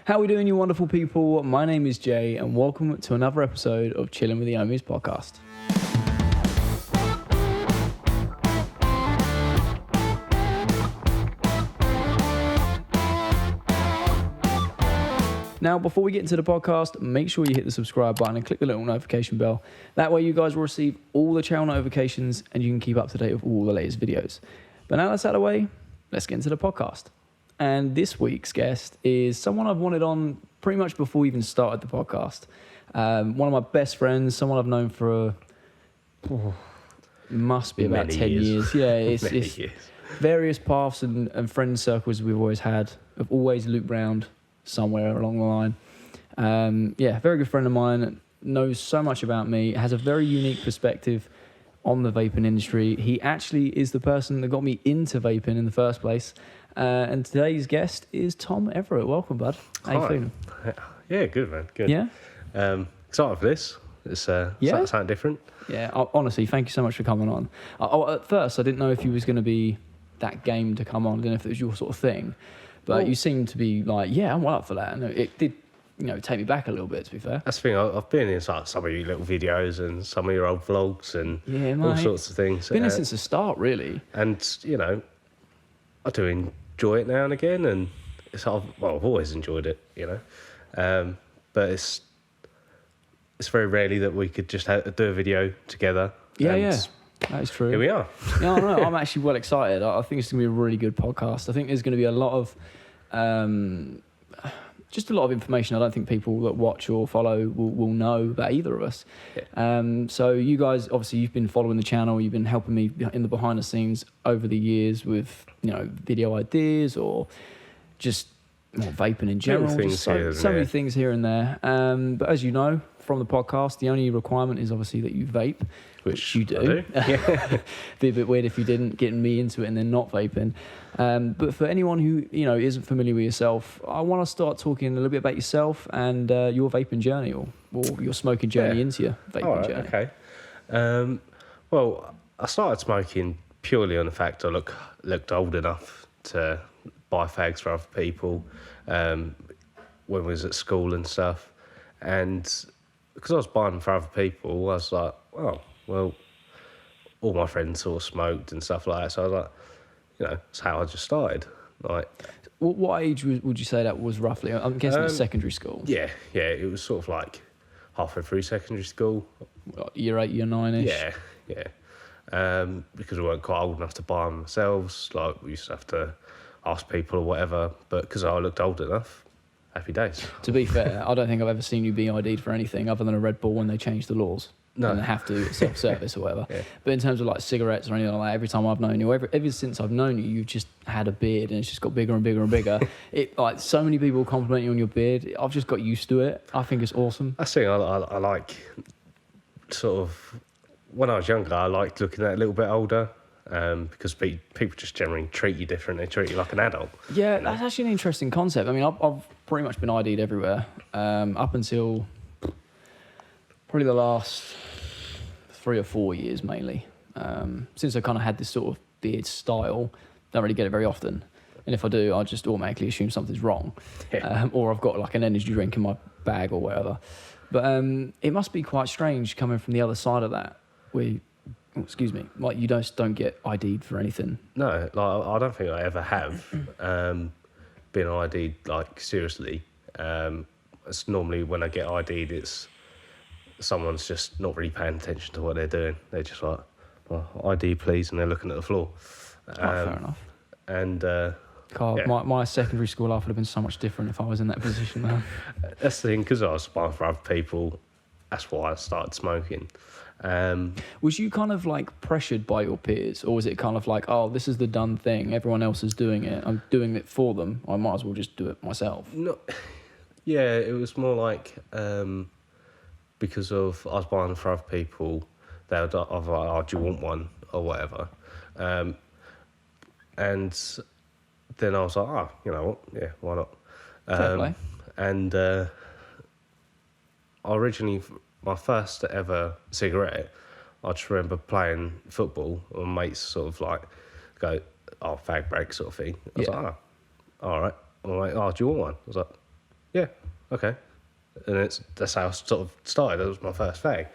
How are we doing, you wonderful people? My name is Jay, and welcome to another episode of Chilling with the Ohmies Podcast. Now, before we get into the podcast, make sure you hit the subscribe button and click the little notification bell. That way you guys will receive all the channel notifications and you can keep up to date with all the latest videos. But now that's out of the way, let's get into the podcast. And this week's guest is someone I've wanted on pretty much before we even started the podcast. One of my best friends, someone I've known for must be about 10 years. Yeah, it's various paths and friend circles we've always had. Have always looped round somewhere along the line. Very good friend of mine, knows so much about me, has a very unique perspective on the vaping industry. He actually is the person that got me into vaping in the first place. And today's guest is Tom Everett. Welcome, bud. How you feeling? Yeah, good, man. Good. Yeah? Excited for this. It's something different. Yeah, honestly, thank you so much for coming on. At first, I didn't know if you was going to be that game to come on. I didn't know if it was your sort of thing. But you seemed to be like, yeah, I'm well up for that. And it did, take me back a little bit, to be fair. That's the thing. I've been in some of your little videos and some of your old vlogs and all sorts of things. Been in since the start, really. And, I do enjoy it now and again. And I've always enjoyed it, But it's very rarely that we could just do a video together. Yeah. That is true. Here we are. Yeah, I know. I'm actually well excited. I think it's going to be a really good podcast. I think there's going to be a lot of, just a lot of information I don't think people that watch or follow will know about either of us. Yeah. So you guys, obviously, you've been following the channel. You've been helping me in the behind the scenes over the years with, video ideas or just vaping in general. So many things here and there. But as you know, from the podcast, the only requirement is obviously that you vape, which you do. Yeah. Be a bit weird if you didn't, getting me into it and then not vaping. But for anyone who isn't familiar with yourself, I want to start talking a little bit about yourself and your vaping journey or your smoking journey into your vaping journey. Okay. Well, I started smoking purely on the fact I looked old enough to buy fags for other people when I was at school and stuff. And because I was buying them for other people, I was like, oh, well, all my friends sort of smoked and stuff like that. So I was like, that's how I just started. Like, what age would you say that was roughly? I'm guessing it's secondary school. Yeah, it was sort of like halfway through secondary school. Year 8, year 9-ish? Yeah. Because we weren't quite old enough to buy them ourselves. Like, we used to have to ask people or whatever. But because I looked old enough, happy days. To be fair, I don't think I've ever seen you be ID'd for anything other than a Red Bull when they changed the laws. No. And they have to self-service or whatever. Yeah. But in terms of like cigarettes or anything like that, every time I've known you, ever since I've known you, you've just had a beard and it's just got bigger and bigger and bigger. So many people compliment you on your beard. I've just got used to it. I think it's awesome. I think I like sort of, when I was younger, I liked looking at a little bit older. Because people just generally treat you different. They treat you like an adult. Yeah, that's actually an interesting concept. I mean, I've pretty much been ID'd everywhere up until probably the last 3 or 4 years mainly. Since I kind of had this sort of beard style, don't really get it very often. And if I do, I just automatically assume something's wrong. Yeah. Or I've got like an energy drink in my bag or whatever. But it must be quite strange coming from the other side of that, where like you don't get ID'd for anything. No, like I don't think I ever have been ID'd like seriously. It's normally when I get ID'd, it's someone's just not really paying attention to what they're doing. They're just like, well, ID please, and they're looking at the floor. Fair enough. And my secondary school life would have been so much different if I was in that position, man. That's the thing, because I was buying for other people. That's why I started smoking. Was you kind of like pressured by your peers, or was it kind of like, oh, this is the done thing, everyone else is doing it, I'm doing it for them, I might as well just do it myself? No, yeah, it was more like because of I was buying for other people, they were like, oh, do you want one or whatever, and then I was like, oh, you know what, yeah, why not? Fair play. And originally, my first ever cigarette, I just remember playing football, and mates sort of like go, oh, fag break sort of thing. I was like, oh, all right. I'm like, oh, do you want one? I was like, Yeah, okay. And that's how I sort of started. That was my first fag.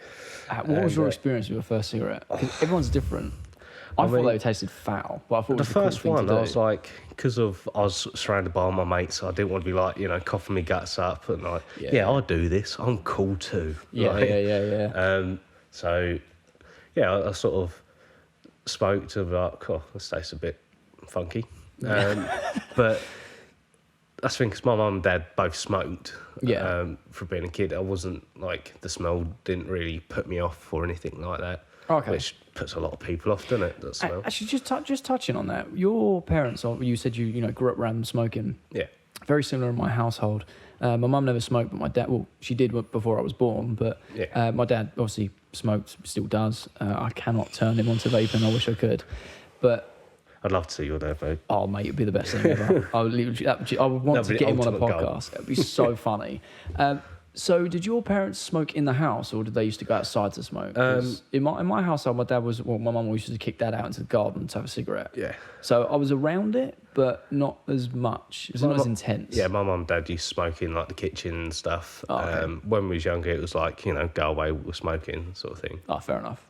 What was your experience with your first cigarette? 'Cause everyone's different. I thought they tasted foul, but I thought it The was a cool first thing to one, do. I was like, because I was surrounded by all my mates, I didn't want to be like, coughing my guts up and like, I'll do this. I'm cool too. Yeah. So, I sort of spoke to them like, oh, this tastes a bit funky. But that's the thing, because my mum and dad both smoked. For being a kid, I wasn't like, the smell didn't really put me off or anything like that. Okay. Which puts a lot of people off, doesn't it? That smell. Actually, just touching on that, your parents, you said you grew up around them smoking. Yeah. Very similar in my household. My mum never smoked, but my dad, she did before I was born, but my dad obviously smoked, still does. I cannot turn him onto vaping, I wish I could. But I'd love to see your dad vape. oh, mate, it'd be the best thing ever. I would want to get him on a podcast. It'd be so funny. So, did your parents smoke in the house, or did they used to go outside to smoke? In my household, my mum used to kick dad out into the garden to have a cigarette. Yeah. So I was around it, but not as much. It was not as intense. Yeah, my mum and dad used to smoke in like the kitchen and stuff. Oh, okay. When we was younger, it was like go away with smoking sort of thing. Oh, fair enough.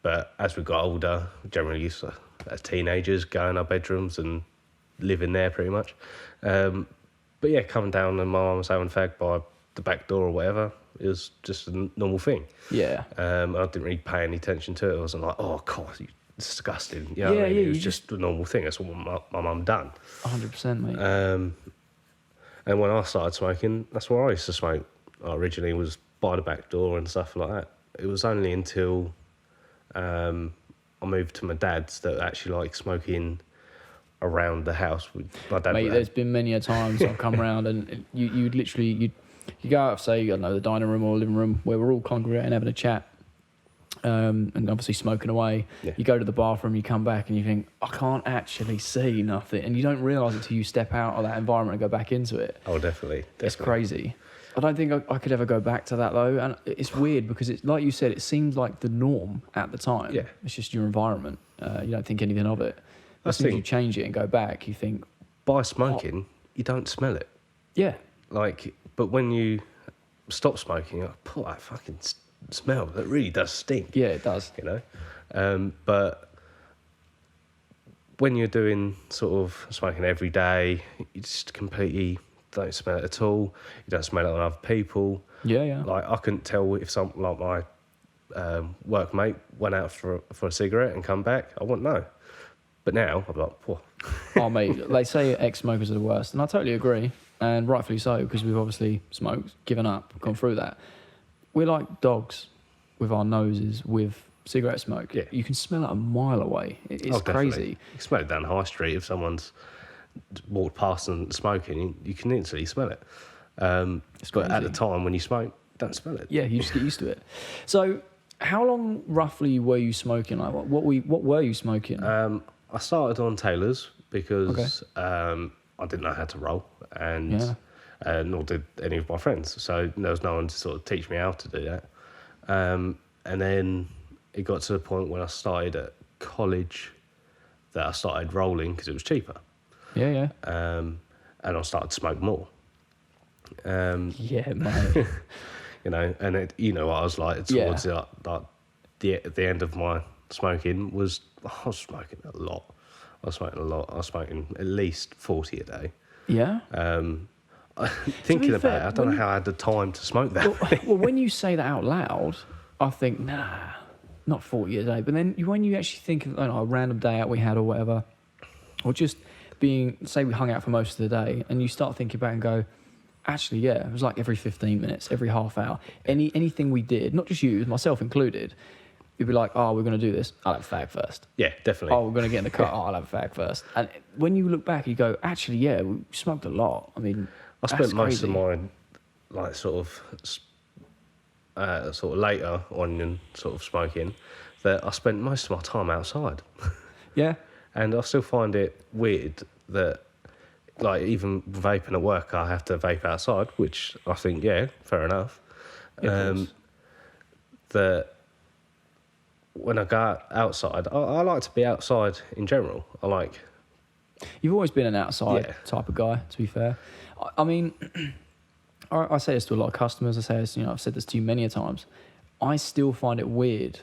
But as we got older, we generally used to, as teenagers, go in our bedrooms and live in there pretty much. But yeah, coming down and my mum was having a fag by the back door or whatever, it was just a normal thing. Yeah. I didn't really pay any attention to it. I wasn't like, oh, God, it's disgusting. You know what I mean? It was just a normal thing. That's what my mum done. 100%, mate. And when I started smoking, that's where I used to smoke. I originally was by the back door and stuff like that. It was only until I moved to my dad's that I actually like smoking around the house with my dad. Mate, there's been many a times I've come around and you literally you go out, say, I don't know, the dining room or living room where we're all congregating having a chat, and obviously smoking away. Yeah. You go to the bathroom, you come back and you think, I can't actually see nothing, and you don't realise it till you step out of that environment and go back into it. Oh, definitely. It's crazy. I don't think I could ever go back to that though, and it's weird because it's like you said, it seemed like the norm at the time. Yeah, it's just your environment. You don't think anything of it. As soon as you change it and go back, you think... By smoking, you don't smell it. Yeah. But when you stop smoking, you're like, pull that fucking smell. That really does stink. Yeah, it does. But when you're doing sort of smoking every day, you just completely don't smell it at all. You don't smell it on other people. Yeah. Like, I couldn't tell if something like my workmate went out for a cigarette and come back. I wouldn't know. But now, I'm like, whoa. Oh, mate, they say ex-smokers are the worst. And I totally agree. And rightfully so, because we've obviously smoked, given up, gone through that. We're like dogs with our noses with cigarette smoke. Yeah. You can smell it a mile away. It's crazy. You can smell it down the high street. If someone's walked past and smoking, you can instantly smell it. But at the time when you smoke, don't smell it. Yeah, you just get used to it. So how long roughly were you smoking? Like, what were you smoking? I started on Taylor's because I didn't know how to roll, and nor did any of my friends. So there was no one to sort of teach me how to do that. And then it got to the point when I started at college that I started rolling because it was cheaper. Yeah. And I started to smoke more. Yeah, mate. And what I was like towards the end of my smoking was, I was smoking a lot. I was smoking at least 40 a day. Yeah. Thinking about it, I don't know how I had the time to smoke that. Well, when you say that out loud, I think, nah, not 40 a day. But then when you actually think of a random day out we had or whatever, or just say we hung out for most of the day, and you start thinking back and go, actually, yeah, it was like every 15 minutes, every half hour. Anything we did, not just you, myself included, you'd be like, oh, we're going to do this, I'll have a fag first. Yeah, definitely. Oh, we're going to get in the car, I'll have a fag first. And when you look back, you go, actually, yeah, we smoked a lot. I mean, I spent most of mine, sort of later on in sort of smoking, that I spent most of my time outside. Yeah. And I still find it weird that, even vaping at work, I have to vape outside, which I think, yeah, fair enough. That when I go outside, I like to be outside in general. You've always been an outside type of guy, to be fair. I mean, I say this to a lot of customers. I say this, I've said this to you many a times. I still find it weird.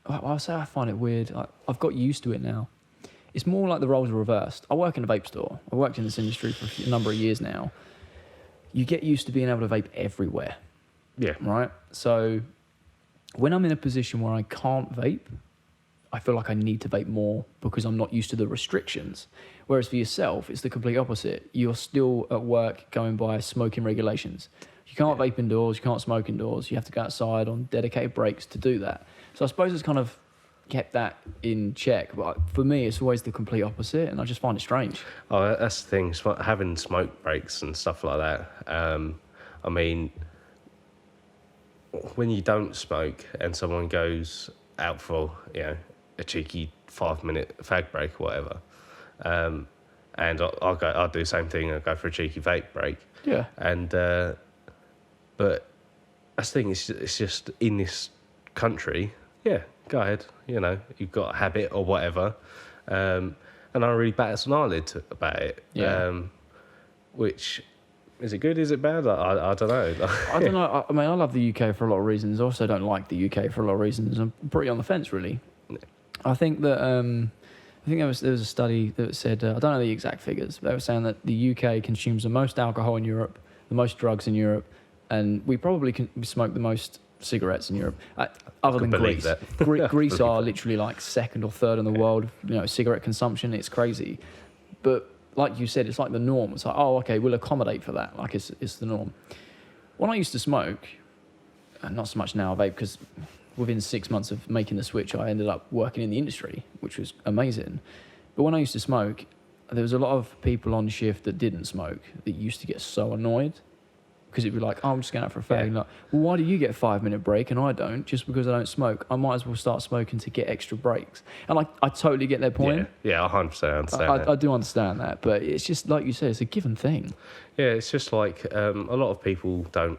I say I find it weird. I've got used to it now. It's more like the roles are reversed. I work in a vape store. I've worked in this industry for a number of years now. You get used to being able to vape everywhere. Yeah. Right? So when I'm in a position where I can't vape, I feel like I need to vape more because I'm not used to the restrictions. Whereas for yourself, it's the complete opposite. You're still at work going by smoking regulations. You can't vape indoors, you can't smoke indoors. You have to go outside on dedicated breaks to do that. So I suppose it's kind of kept that in check. But for me, it's always the complete opposite, and I just find it strange. Oh, that's the thing. Having smoke breaks and stuff like that. I mean, when you don't smoke and someone goes out for, a cheeky 5-minute fag break or whatever, and I'll do the same thing. I'll go for a cheeky vape break. Yeah. And but that's the thing. It's just in this country. Yeah, go ahead. You've got a habit or whatever, and I really bat an eyelid about it. Yeah. Which is it good? Is it bad? I don't know. I don't know. I mean, I love the UK for a lot of reasons. I also don't like the UK for a lot of reasons. I'm pretty on the fence, really. Yeah. I think that there was a study that said, I don't know the exact figures, but they were saying that the UK consumes the most alcohol in Europe, the most drugs in Europe, and we probably smoke the most cigarettes in Europe, other than Greece. Greece are literally like second or third in the world, cigarette consumption. It's crazy. But like you said, it's like the norm. It's like, oh, okay, we'll accommodate for that. Like it's the norm. When I used to smoke, and not so much now, I vape, because within 6 months of making the switch, I ended up working in the industry, which was amazing. But when I used to smoke, there was a lot of people on shift that didn't smoke that used to get so annoyed, because it'd be like, oh, I'm just going out for a fag. Yeah. Like, well, why do you get a 5-minute break and I don't? Just because I don't smoke. I might as well start smoking to get extra breaks. And I totally get their point. Yeah, I 100% understand that. I do understand that, but it's just like you said, it's a given thing. Yeah, it's just like a lot of people don't.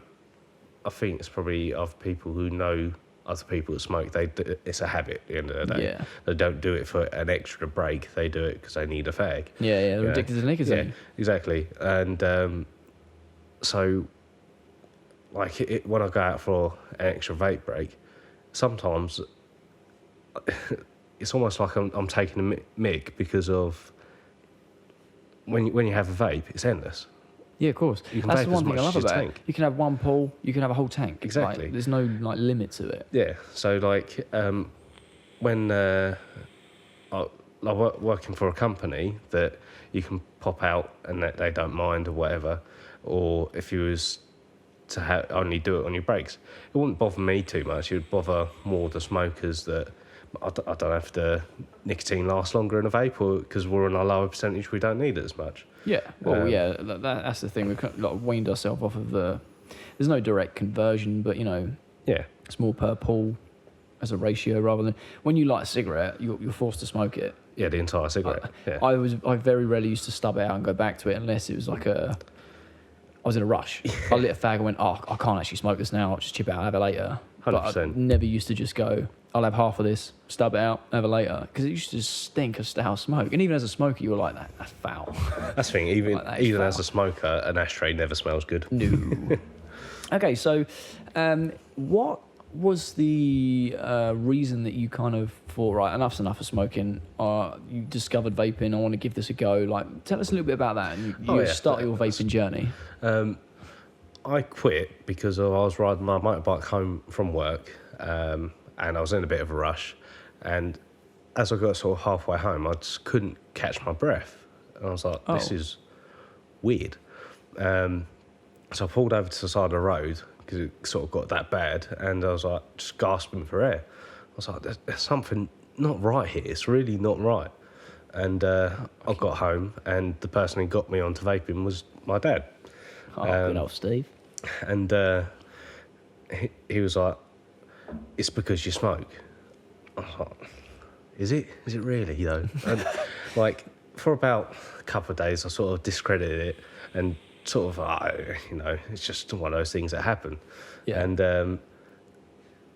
I think it's probably of people who know other people that smoke. It's a habit at the end of the day. Yeah. They don't do it for an extra break. They do it because they need a fag. Yeah, they're addicted to nicotine. Yeah, exactly. And so, like, when I go out for an extra vape break, sometimes it's almost like I'm taking a mick because of when you have a vape, it's endless. Yeah, of course. You can That's vape the one as thing much I love as you about tank. it. You can have one pull, you can have a whole tank. Exactly. Like, there's no limit to it. Yeah. So like when I working for a company that you can pop out and that they don't mind or whatever, or if you was to only do it on your breaks, it wouldn't bother me too much. It would bother more the smokers that I don't know if the nicotine lasts longer in a vape, or because we're on a lower percentage, we don't need it as much. Yeah, well, that's the thing. We've kind of weaned ourselves off of the. There's no direct conversion, but Yeah. it's more per pull as a ratio rather than when you light a cigarette, you're forced to smoke it. Yeah, the entire cigarette. Yeah. I very rarely used to stub it out and go back to it unless it was like I was in a rush. I lit a fag and went, oh, I can't actually smoke this now. I'll just chip it out and have it later. 100%. But I never used to just go, I'll have half of this, stub it out, have it later. Because it used to just stink of stale smoke. And even as a smoker, you were like, that's foul. That's the thing. Even Like, that is as foul. a smoker, an ashtray never smells good. No. Okay, so what was the reason that you kind of thought, right, enough's enough of smoking? You discovered vaping. I want to give this a go. Like, tell us a little bit about that. And you start your vaping journey. I quit because I was riding my motorbike home from work, and I was in a bit of a rush. And as I got sort of halfway home, I just couldn't catch my breath. And I was like, this is weird. So I pulled over to the side of the road because it sort of got that bad. And I was like, just gasping for air. I was like, there's something not right here. It's really not right. And I got home, and the person who got me onto vaping was my dad. Oh, good old Steve. And he was like, it's because you smoke. I was like, is it? Is it really, though? And like, for about a couple of days, I sort of discredited it and sort of, it's just one of those things that happen. Yeah. And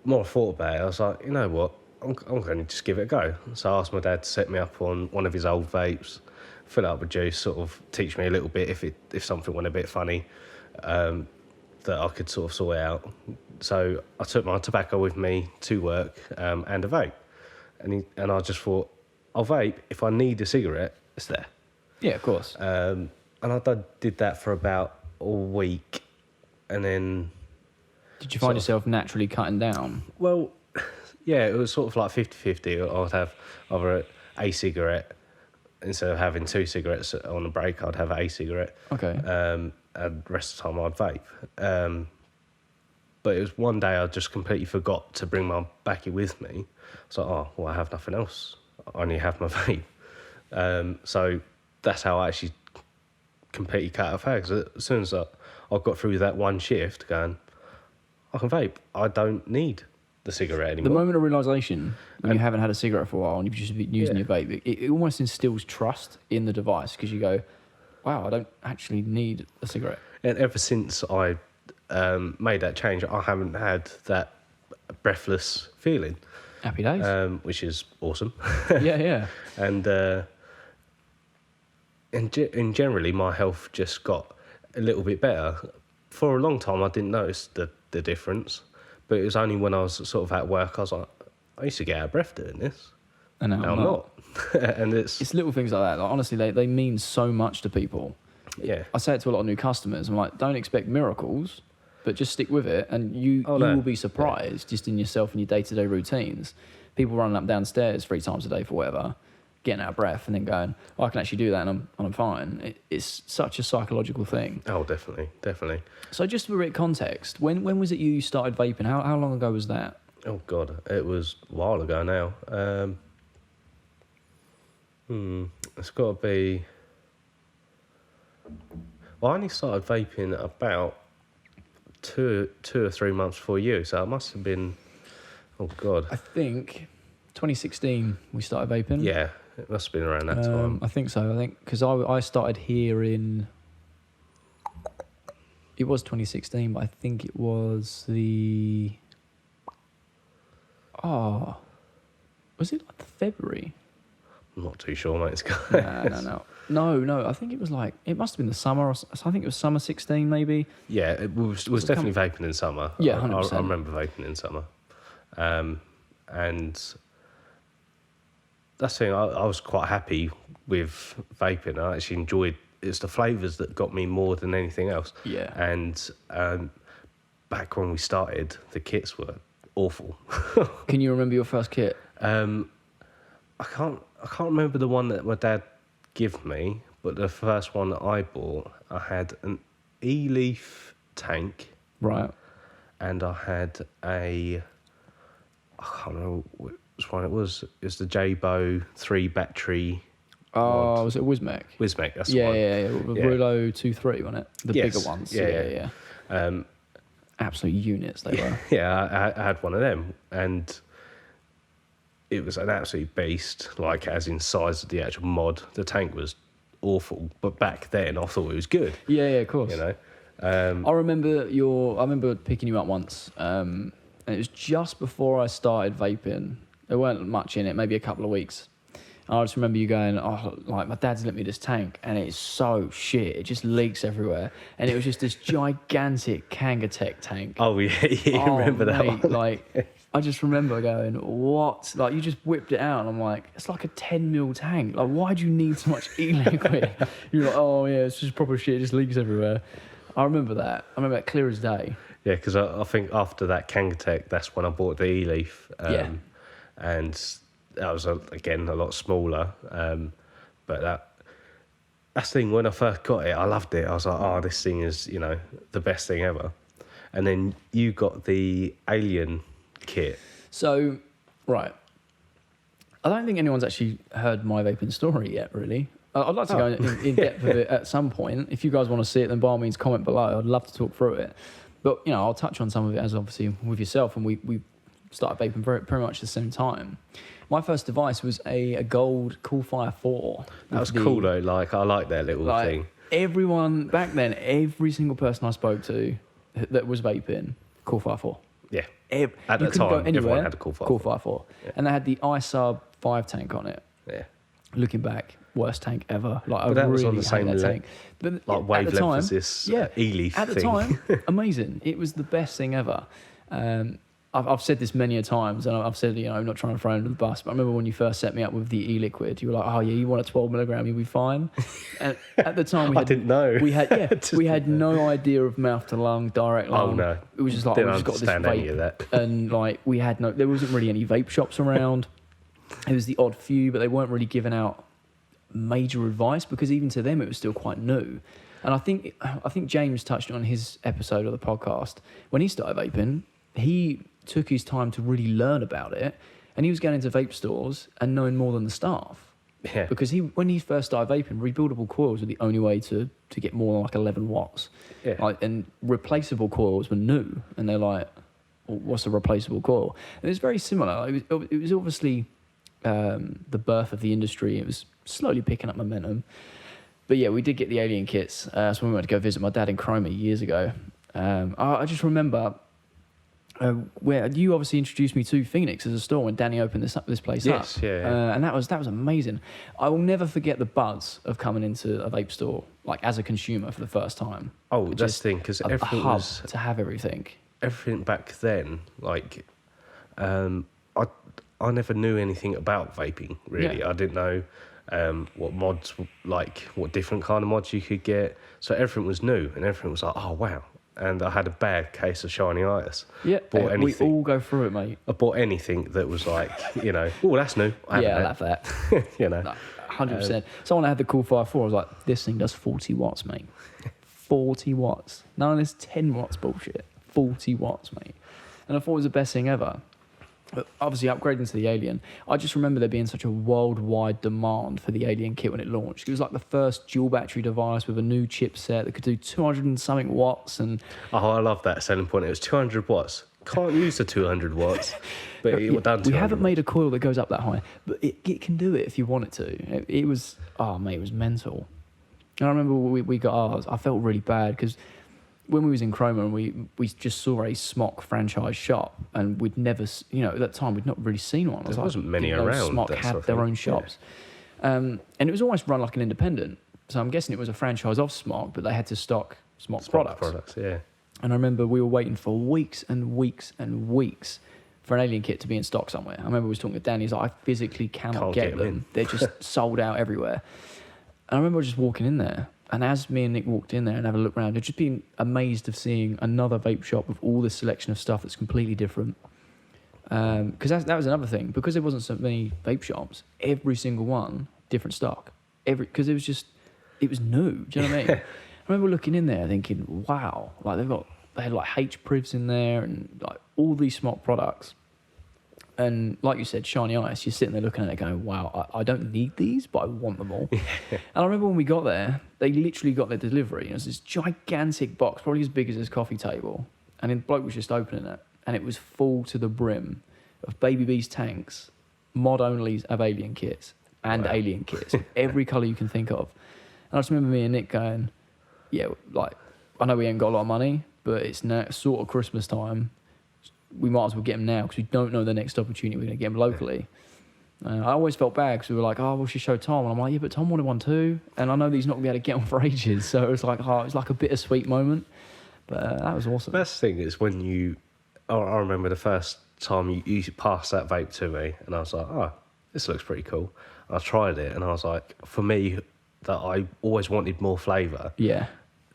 more I thought about it, I was like, you know what? I'm going to just give it a go. So I asked my dad to set me up on one of his old vapes, fill it up with juice, sort of teach me a little bit if something went a bit funny, that I could sort of sort out. So I took my tobacco with me to work, and a vape. And I just thought, I'll vape. If I need a cigarette, it's there. Yeah, of course. And I did that for about a week. And then... Did you find yourself naturally cutting down? Well, yeah, it was sort of like 50-50. I would have either a cigarette. Instead of having 2 cigarettes on a break, I'd have a cigarette. Okay. And the rest of the time I'd vape. But it was one day I just completely forgot to bring my backy with me. So, I have nothing else. I only have my vape. So that's how I actually completely cut out fags. As soon as I got through that one shift going, I can vape. I don't need the cigarette anymore. The moment of realisation when you haven't had a cigarette for a while and you've just been using your vape, it almost instills trust in the device because you go, wow, I don't actually need a cigarette. And ever since I made that change, I haven't had that breathless feeling. Happy days. Which is awesome. Yeah. And generally, my health just got a little bit better. For a long time, I didn't notice the difference. But it was only when I was sort of at work, I was like, I used to get out of breath doing this. And now I'm not. And it's little things like that. Like, honestly, they mean so much to people. Yeah. I say it to a lot of new customers. I'm like, don't expect miracles, but just stick with it. And you will be surprised just in yourself and your day-to-day routines. People running up downstairs 3 times a day for whatever, getting out of breath and then going, I can actually do that and I'm fine. It's such a psychological thing. Oh, definitely. So just for a bit of context, when was it you started vaping? How long ago was that? Oh, God. It was a while ago now. It's got to be... Well, I only started vaping about two or 3 months before you, so it must have been... Oh, God. I think 2016 we started vaping. Yeah, it must have been around that time. I think so. I think because I started here in... It was 2016, but I think it was the... Oh, was it like February? I'm not too sure, mate. No. I think it was like, it must have been the summer. I think it was summer 16, maybe. Yeah, it was definitely vaping in summer. Yeah, 100%. I remember vaping in summer. And that's the thing, I was quite happy with vaping. I actually enjoyed, it's the flavours that got me more than anything else. Yeah. And back when we started, the kits were awful. Can you remember your first kit? I can't remember the one that my dad gave me, but the first one that I bought, I had an E-leaf tank. Right. And I had I can't remember which one it was. It was the J-Bo 3 battery. Oh, was it Wismec? Wismec, that's the one. Yeah. Rulo 2.3, wasn't it? The bigger ones. Yeah. Absolute units they were. Yeah, I had one of them, and it was an absolute beast, like as in size of the actual mod. The tank was awful, but back then I thought it was good. Yeah, of course. You know, I remember picking you up once, and it was just before I started vaping. There weren't much in it, maybe a couple of weeks. And I just remember you going, like my dad's lent me this tank, and it's so shit. It just leaks everywhere, and it was just this gigantic Kangatech tank. Oh yeah, remember that one? Like, I just remember going, what? Like, you just whipped it out, and I'm like, it's like a 10 mil tank. Like, why do you need so much e-liquid? You're like, oh yeah, it's just proper shit. It just leaks everywhere. I remember that. I remember that clear as day. Yeah, because I think after that Kangatech, that's when I bought the E-leaf. And that was, again, a lot smaller. But that's the thing, when I first got it, I loved it. I was like, this thing is, the best thing ever. And then you got the Alien kit. So, right. I don't think anyone's actually heard my vaping story yet, really. I'd like to go in depth with it at some point. If you guys want to see it, then by all means comment below. I'd love to talk through it. But, I'll touch on some of it as obviously with yourself, and we started vaping pretty much at the same time. My first device was a gold Coolfire 4. That was cool though, I like that little thing. Everyone, back then, every single person I spoke to that was vaping, Coolfire 4. Yeah. At that time, everyone had a Coolfire 4. Coolfire 4. Yeah. And they had the iSub 5 tank on it. Yeah. Looking back, worst tank ever. Like, But that was on really the same hate that tank. But like wavelength time, as this yeah, E-leaf at the thing. time, amazing. It was the best thing ever. I've said this many a times, and I've said, I'm not trying to throw under the bus, but I remember when you first set me up with the e-liquid, you were like, oh yeah, you want a 12 milligram, you'll be fine. And at the time, I didn't know. We had no idea of mouth to lung, direct lung. Oh no, it was just like, we just got this any of vape, that. and like there wasn't really any vape shops around. It was the odd few, but they weren't really giving out major advice because even to them it was still quite new. And I think James touched on his episode of the podcast when he started vaping. He took his time to really learn about it, and he was going into vape stores and knowing more than the staff. Yeah. Because when he first started vaping, rebuildable coils were the only way to get more than like 11 watts. Yeah. And replaceable coils were new, and they're like, well, what's a replaceable coil? And it was very similar. It was obviously the birth of the industry. It was slowly picking up momentum. But yeah, we did get the alien kits. So when we went to go visit my dad in Chromie years ago. I just remember where you obviously introduced me to Phoenix as a store when Danny opened this place up. Yes, yeah. And that was amazing. I will never forget the buzz of coming into a vape store, like as a consumer for the first time. Oh, that's the thing, because everything hub was to have everything. Everything back then. Like, I never knew anything about vaping really. Yeah. I didn't know what mods, like what different kind of mods you could get. So everything was new, and everything was like, oh wow. And I had a bad case of shiny itis. Yeah, bought we anything. all go through it, mate. I bought anything that was like, oh, that's new. I love that. 100%. Someone had the Cool 5.4. I was like, this thing does 40 watts, mate. 40 watts. None of this 10 watts bullshit. 40 watts, mate. And I thought it was the best thing ever. But obviously, upgrading to the Alien, I just remember there being such a worldwide demand for the Alien kit when it launched. It was like the first dual battery device with a new chipset that could do 200 and something watts. And I love that selling point. It was 200 watts. Can't use the 200 watts, but it was done. We haven't made a coil that goes up that high, but it can do it if you want it to. It was, mate, it was mental. And I remember we got ours. I felt really bad because when we was in Chroma and we just saw a Smock franchise shop, and we'd never, at that time we'd not really seen one. There wasn't many around. Smock had their own shops, and it was almost run like an independent. So I'm guessing it was a franchise of Smock, but they had to stock Smock products. Yeah. And I remember we were waiting for weeks and weeks and weeks for an Alien kit to be in stock somewhere. I remember I was talking to Danny. He's like, I physically cannot get them. They're just sold out everywhere. And I remember just walking in there. And as me and Nick walked in there and had a look around, I'd just been amazed of seeing another vape shop with all this selection of stuff that's completely different. Because that was another thing. Because there wasn't so many vape shops, every single one, different stock. Because it was new. Do you know what I mean? I remember looking in there thinking, wow, like they had like H-Privs in there and like all these Smock products. And like you said, shiny ice, you're sitting there looking at it going, wow, I don't need these, but I want them all. And I remember when we got there, they literally got their delivery. It was this gigantic box, probably as big as this coffee table. And the bloke was just opening it. And it was full to the brim of Baby Beast tanks, mod-onlys of Alien kits, and Alien kits, every colour you can think of. And I just remember me and Nick going, yeah, like, I know we ain't got a lot of money, but it's now sort of Christmas time. We might as well get them now because we don't know the next opportunity we're going to get them locally. I always felt bad because we were like, oh, we should show Tom. And I'm like, yeah, but Tom wanted one too. And I know that he's not going to be able to get one for ages. So it was like, it's like a bittersweet moment. But that was awesome. The best thing is when I remember the first time you passed that vape to me and I was like, oh, this looks pretty cool. I tried it and I was like, for me, that I always wanted more flavour. Yeah.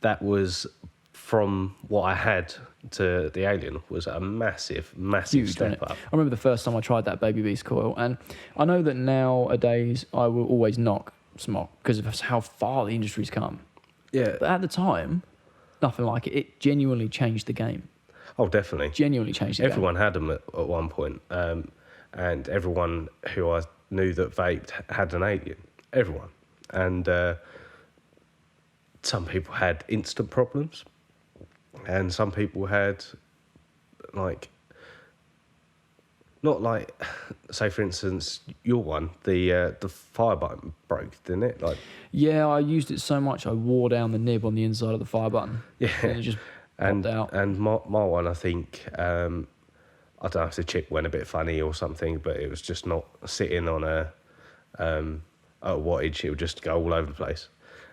That was from what I had to the Alien was a massive Huge, step up. I remember the first time I tried that Baby Beast coil, and I know that nowadays I will always knock Smock because of how far the industry's come. Yeah. But at the time, nothing like it. It genuinely changed the game. Oh, definitely. Genuinely changed the game. Everyone had them at one point, and everyone who I knew that vaped had an Alien. Everyone. And some people had instant problems. And some people had, like, not like, say for instance, your one, the fire button broke, didn't it? Like, yeah, I used it so much I wore down the nib on the inside of the fire button. Yeah, and it just popped out. And my one, I think, I don't know if the chip went a bit funny or something, but it was just not sitting on a at a wattage, it would just go all over the place.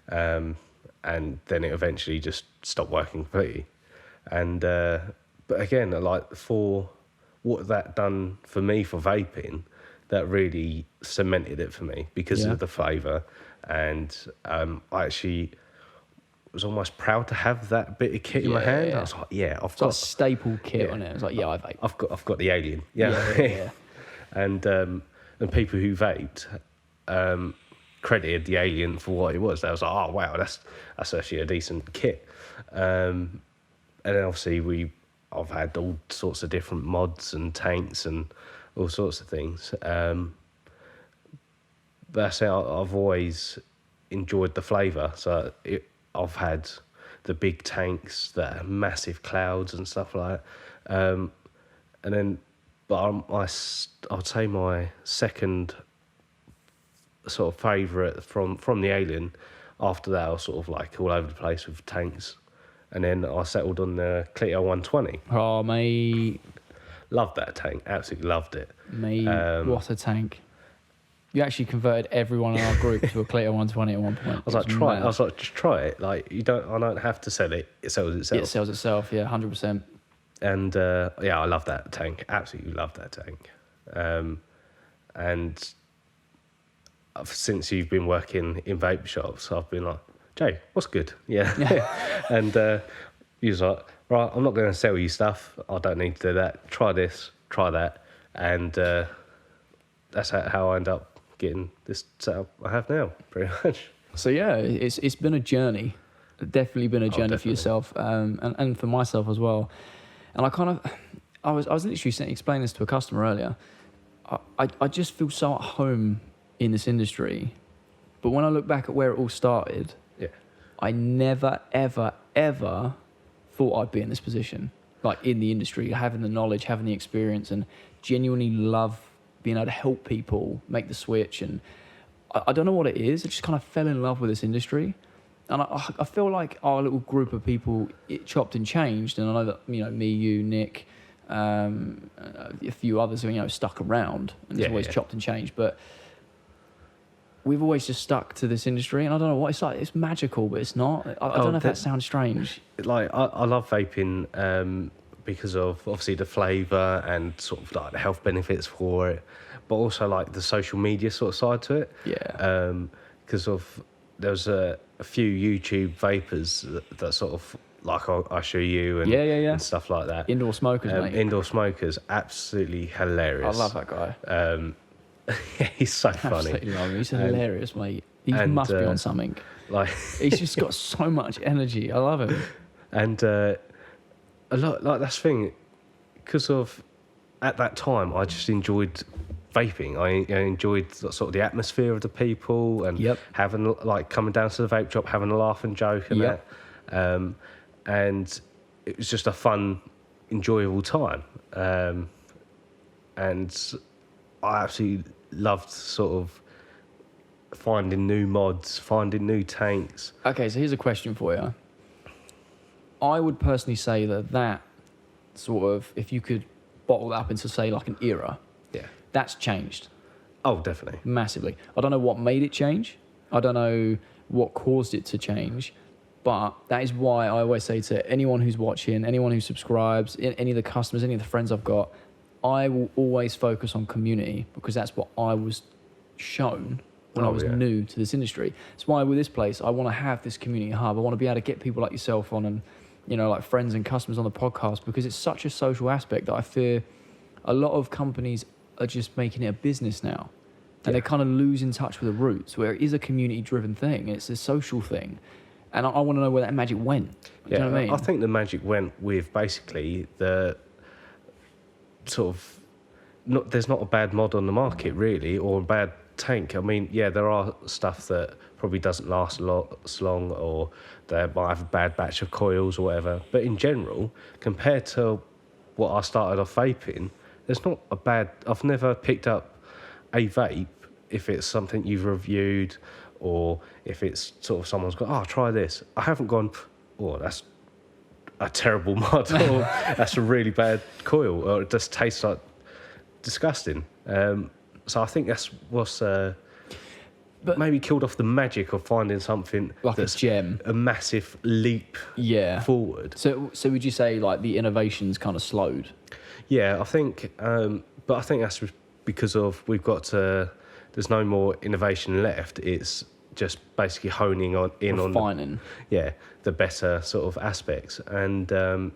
And then it eventually just stopped working completely. And but again, like for what that done for me for vaping, that really cemented it for me because of the flavour. And I actually was almost proud to have that bit of kit in my hand. I was like, I've got a staple kit on it. It's like, I vape. I've got the Alien. Yeah. And people who vaped credited the Alien for what it was. They was like, oh wow, that's actually a decent kit. And then obviously I've had all sorts of different mods and tanks and all sorts of things. That's how I've always enjoyed the flavour. So I've had the big tanks that are massive clouds and stuff like that. And then, but I'd say my second sort of favourite from the Alien. After that, I was sort of like all over the place with tanks. And then I settled on the Clio 120. Oh, mate. Loved that tank. Absolutely loved it. Mate, what a tank. You actually converted everyone in our group to a Clio 120 at one point. I was like, try it. I was like, just try it. Like, I don't have to sell it. It sells itself. It sells itself, 100%. And I love that tank. Absolutely love that tank. And since you've been working in vape shops, I've been like, Jay, what's good? Yeah. And he was like, right, I'm not going to sell you stuff. I don't need to do that. Try this, try that. And that's how I end up getting this setup I have now, pretty much. So yeah, it's been a journey. Definitely been a journey for yourself, and for myself as well. And I was literally explaining this to a customer earlier. I just feel so at home in this industry, but when I look back at where it all started, I never ever thought I'd be in this position, like in the industry, having the knowledge, having the experience, and genuinely love being able to help people make the switch. And I don't know what it is. I just kind of fell in love with this industry. And I feel like our little group of people, it chopped and changed. And I know that, me, you, Nick, a few others who, stuck around and it's always chopped and changed. But we've always just stuck to this industry. And I don't know what it's like. It's magical, but it's not. I don't know if that sounds strange. Like, I love vaping because of obviously the flavour and sort of like the health benefits for it, but also like the social media sort of side to it. Yeah. Because there was a few YouTube vapors that sort of like I show you and and stuff like that. Indoor smokers, mate. Indoor smokers, absolutely hilarious. I love that guy. He's so funny. Absolutely love him. He's hilarious, mate. He must be on something. Like he's just got so much energy. I love him. And a lot like that's the thing, because of at that time I just enjoyed vaping. I enjoyed sort of the atmosphere of the people and having like coming down to the vape shop, having a laugh and joke and that. And it was just a fun, enjoyable time. And I absolutely loved sort of finding new mods, finding new tanks. Okay, so here's a question for you. I would personally say that sort of, if you could bottle that up into, say, like an era, that's changed. Oh, definitely. Massively. I don't know what made it change. I don't know what caused it to change. But that is why I always say to anyone who's watching, anyone who subscribes, any of the customers, any of the friends I've got, I will always focus on community because that's what I was shown when I was new to this industry. That's why with this place, I want to have this community hub. I want to be able to get people like yourself on and, like friends and customers on the podcast because it's such a social aspect that I fear a lot of companies are just making it a business now. And they're kind of losing touch with the roots where it is a community-driven thing. It's a social thing. And I want to know where that magic went. Do you know what I mean? I think the magic went with basically the sort of... there's not a bad mod on the market, really, or a bad tank. I mean, there are stuff that probably doesn't last as long or they might have a bad batch of coils or whatever. But in general, compared to what I started off vaping, there's not a bad... I've never picked up a vape if it's something you've reviewed or if it's sort of someone's gone, try this. I haven't gone, that's a terrible mod or that's a really bad coil or it just tastes like disgusting. So I think that's what's maybe killed off the magic of finding something like that's a gem, a massive leap forward. So would you say like the innovation's kind of slowed? Yeah, I think, but I think that's because of there's no more innovation left. It's just basically honing on Refining. The better sort of aspects. And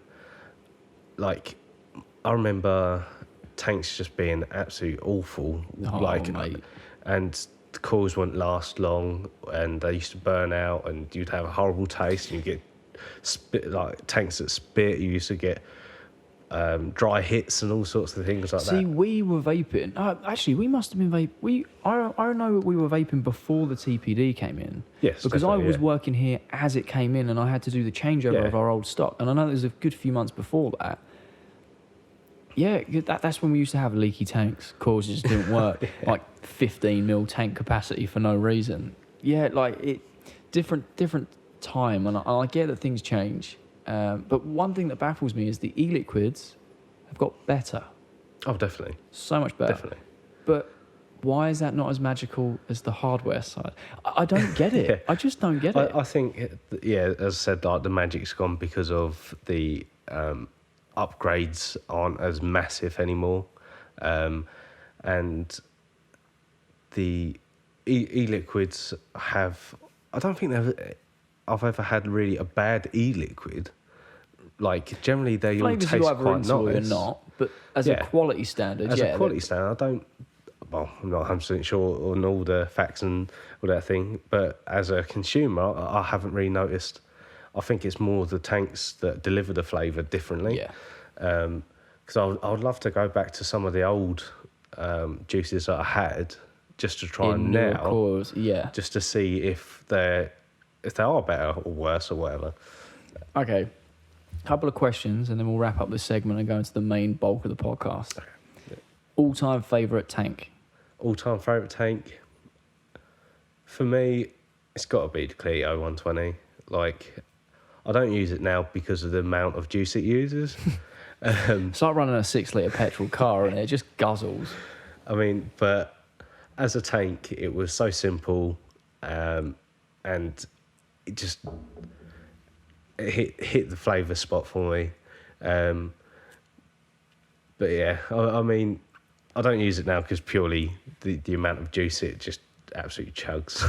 like, I remember tanks just being absolutely awful. Mate. And the coils wouldn't last long, and they used to burn out, and you'd have a horrible taste, and you get like tanks that spit. You used to get dry hits and all sorts of things like that. See, we were vaping. Actually, we must have been vaping. I know we were vaping before the TPD came in. Yes, because I was working here as it came in, and I had to do the changeover of our old stock. And I know there's a good few months before that. Yeah, that's when we used to have leaky tanks. Coils just didn't work. Like 15 mil tank capacity for no reason. Yeah, like different time, and I get that things change. But one thing that baffles me is the e-liquids have got better. Oh, definitely. So much better. Definitely. But why is that not as magical as the hardware side? I don't get it. I just don't get it. I think, as I said, like the magic's gone because of the upgrades aren't as massive anymore. And the e-liquids have... I don't think I've ever had really a bad e-liquid. Like, generally, they all taste quite nice. Or not, but as a quality standard, As a quality standard, I'm not 100% sure on all the facts and all that thing, but as a consumer, I haven't really noticed. I think it's more the tanks that deliver the flavour differently. Yeah. Because I would love to go back to some of the old juices that I had just to try now. Just to see if they are better or worse or whatever. Okay. Couple of questions, and then we'll wrap up this segment and go into the main bulk of the podcast. Okay. Yeah. All-time favourite tank? All-time favourite tank? For me, it's got to be the Clio 120. Like, I don't use it now because of the amount of juice it uses. It's like running a 6-litre petrol car, and it just guzzles. I mean, but as a tank, it was so simple, and it just... It hit the flavour spot for me. But yeah, I mean, I don't use it now because purely the amount of juice it just absolutely chugs.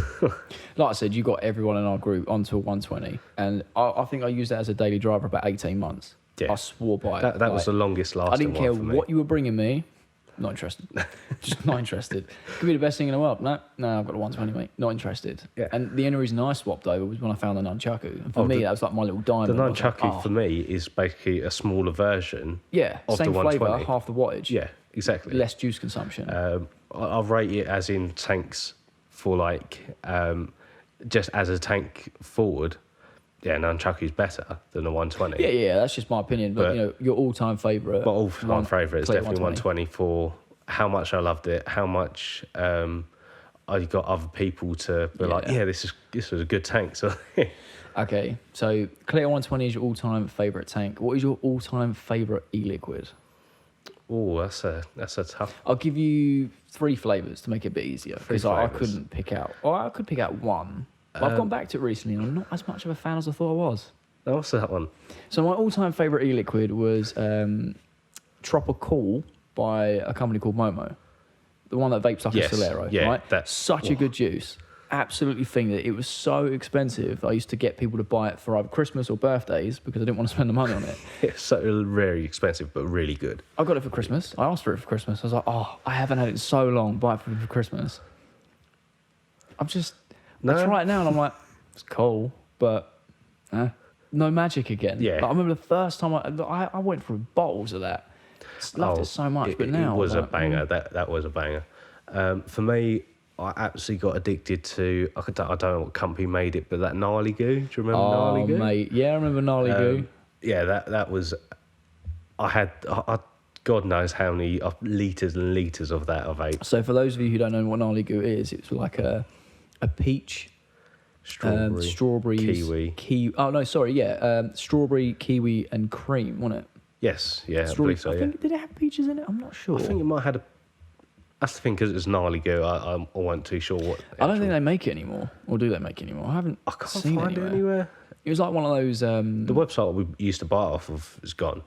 Like I said, you got everyone in our group onto a 120, and I think I used that as a daily driver about 18 months. Yeah. I swore by it. That was the longest lasting. I didn't care one for me. what you were bringing me. Not interested. Just not interested. Could be the best thing in the world. No, I've got a 120, mate. Not interested. Yeah. And the only reason I swapped over was when I found the nunchaku. And for me, that was like my little diamond. The nunchaku for me is basically a smaller version. Yeah, of same the flavour, half the wattage. Yeah, exactly. Less juice consumption. I'll rate it as in tanks for like just as a tank forward. Yeah, nunchaku's better than the 120. Yeah, that's just my opinion. But you know, your all-time favourite. But all-time favourite is definitely 120 for how much I loved it, how much I got other people to be like, this was a good tank. So okay, so Clio 120 is your all-time favourite tank. What is your all-time favourite e-liquid? Oh, that's a tough. I'll give you 3 flavours to make it a bit easier because I couldn't pick out. Or I could pick out one. But I've gone back to it recently, and I'm not as much of a fan as I thought I was. Oh, what's that one? So my all-time favourite e-liquid was Tropical by a company called Momo. The one that vapes like a Solero, right? That's such a good juice. Absolutely thing that it was so expensive. I used to get people to buy it for either Christmas or birthdays because I didn't want to spend the money on it. It's so very expensive, but really good. I got it for Christmas. I asked for it for Christmas. I was like, I haven't had it in so long. Buy it for Christmas. I try it now and I'm like, it's cool, but no magic again. Yeah. Like, I remember the first time I went through bottles of that. Loved it so much, but now... It was a banger. That was a banger. For me, I absolutely got addicted to... I don't know what company made it, but that Gnarly Goo. Do you remember Gnarly Goo? Mate. Yeah, I remember Gnarly Goo. Yeah, that was... I God knows how many litres and litres of that of vape. So for those of you who don't know what Gnarly Goo is, it's like a peach, strawberry, kiwi. Strawberry, kiwi, and cream, wasn't it? Yes, yeah, strawberry, I believe so. I think, did it have peaches in it? I'm not sure. I think it might have had That's the thing, because it was gnarly goo. I wasn't too sure what. I don't think they make it anymore, or do they make it anymore? I can't seen find it it anywhere. It was like one of those. The website we used to buy it off of is gone.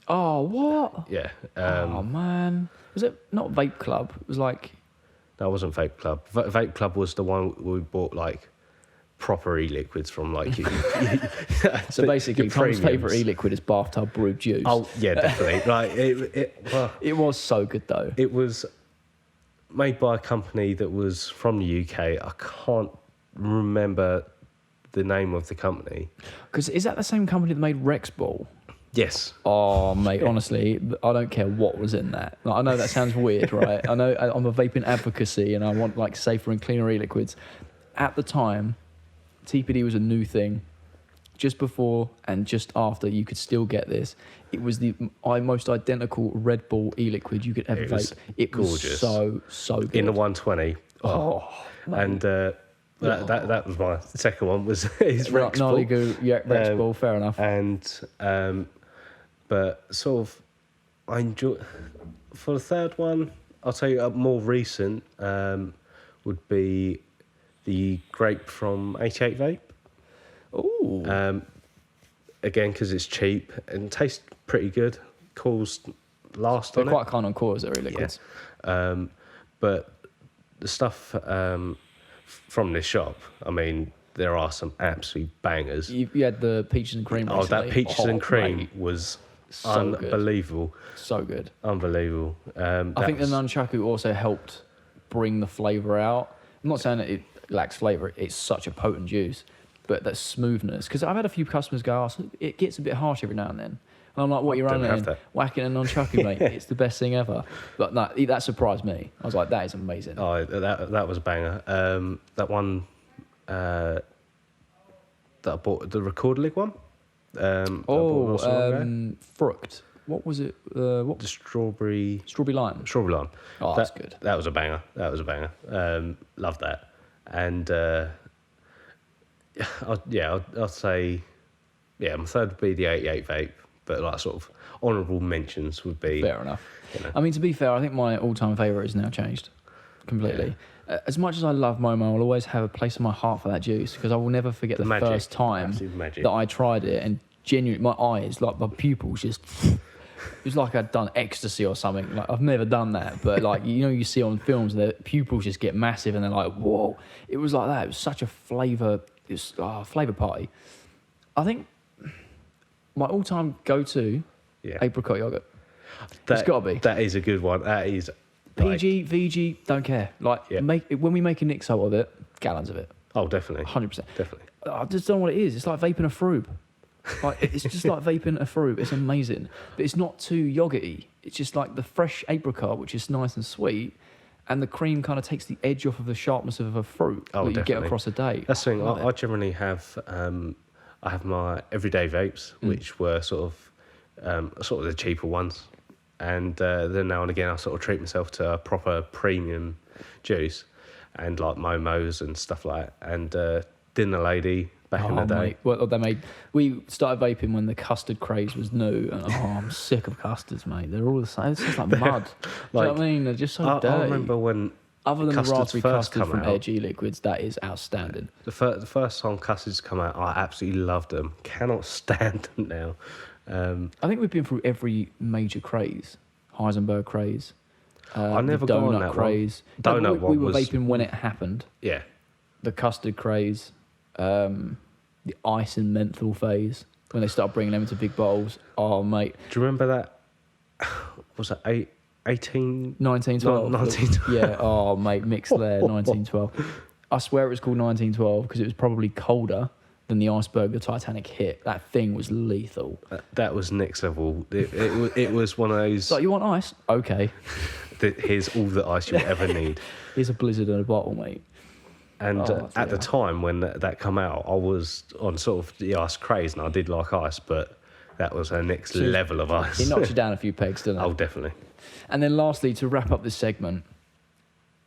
Oh, what? Yeah. Oh man, was it not Vape Club? It was like. That wasn't Vape Club. Vape Club was the one we bought like proper e-liquids from, like. So basically, Tom's favourite e-liquid is bathtub brewed juice. Oh yeah, definitely. Like it was so good though. It was made by a company that was from the UK. I can't remember the name of the company. Because is that the same company that made Rex Ball? Yes. Oh, mate, honestly, I don't care what was in that. Like, I know that sounds weird, right? I know I'm a vaping advocacy and I want like safer and cleaner e-liquids. At the time, TPD was a new thing. Just before and just after you could still get this. It was the most identical Red Bull e-liquid you could ever vape. It gorgeous. Was so good. In the 120. Oh, and that was my second one, was his Rex Ball. Yeah, Rex Ball, fair enough. And but sort of I enjoy. For the third one, I'll tell you a more recent would be the grape from 88 Vape. Ooh. Again, because it's cheap and tastes pretty good. Cools last They're on quite kind on cores, they're e-liquids. Yeah. But the stuff from this shop, I mean, there are some absolute bangers. You had the peaches and cream recently. That peaches and cream mate. was So unbelievable. Good. So good. Unbelievable. I think the nunchaku also helped bring the flavour out. I'm not saying that it lacks flavour. It's such a potent juice. But that smoothness. Because I've had a few customers go, oh, it gets a bit harsh every now and then. And I'm like, what, you're running whacking a nunchaku, mate? It's the best thing ever. But no, that surprised me. I was like, that is amazing. Oh, that was a banger. That one that I bought, the Record Lig one. Fruct. What was it? The strawberry lime. Strawberry lime. Oh, that's good. That was a banger. Love that. And I'll say, my third would be the 88 Vape, but like sort of honourable mentions would be... Fair enough. You know. I mean, to be fair, I think my all-time favourite has now changed completely. Yeah. As much as I love Momo, I'll always have a place in my heart for that juice because I will never forget the first time that I tried it, and genuinely, my eyes, like my pupils just... It was like I'd done ecstasy or something. Like, I've never done that, but like, you see on films, the pupils just get massive and they're like, whoa. It was like that. It was such a flavour party. I think my all-time go-to, apricot yogurt. It's got to be. That is a good one. That is... PG, VG, don't care. Like, when we make a Nixo of it, gallons of it. Oh, definitely. 100%. Definitely. I just don't know what it is. It's like vaping a froob. Like, it's just like vaping a froob. It's amazing. But it's not too yogurty. It's just like the fresh apricot, which is nice and sweet, and the cream kind of takes the edge off of the sharpness of a fruit that you get across a day. That's the thing. I generally have... I have my everyday vapes, which were sort of the cheaper ones. And then now and again, I sort of treat myself to a proper premium juice and like Momos and stuff like that. And Dinner Lady back in the day. Mate. Well, we started vaping when the custard craze was new. And I'm sick of custards, mate. They're all the same. It's just like mud. Like, do you know what I mean? They're just so dirty. I remember when... Other than the raspberry custard from out, Edge e-liquids, that is outstanding. The first time custards come out, I absolutely loved them. Cannot stand them now. I think we've been through every major craze. Heisenberg craze. I never got on that craze. One. Donut one. We were vaping when it happened. Yeah. The custard craze. The ice and menthol phase. When they started bringing them into big bottles. Oh, mate. Do you remember that? Was it 1912. 1912. Yeah, oh, mate, mixed there, 1912. I swear it was called 1912 because it was probably colder than the iceberg the Titanic hit. That thing was lethal. That was next level. It was one of those... Like, you want ice? Okay. Here's all the ice you'll ever need. Here's a blizzard in a bottle, mate. And at the time when that come out, I was on sort of the ice craze and I did like ice, but that was a next level of ice. It knocked you down a few pegs, didn't it? Oh, definitely. And then lastly, to wrap up this segment,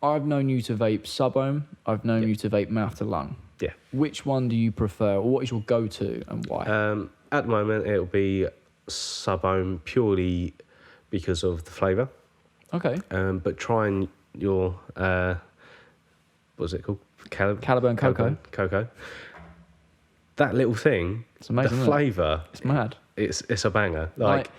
I've known you to vape sub-ohm. I've known you to vape mouth to lung. Yeah. Which one do you prefer, or what is your go-to and why? At the moment, it'll be sub-ohm purely because of the flavour. Okay. But trying your what's it called? Caliburn Cocoa. Cocoa. That little thing, It's amazing, the isn't it? flavour, It's mad. It's a banger. Like,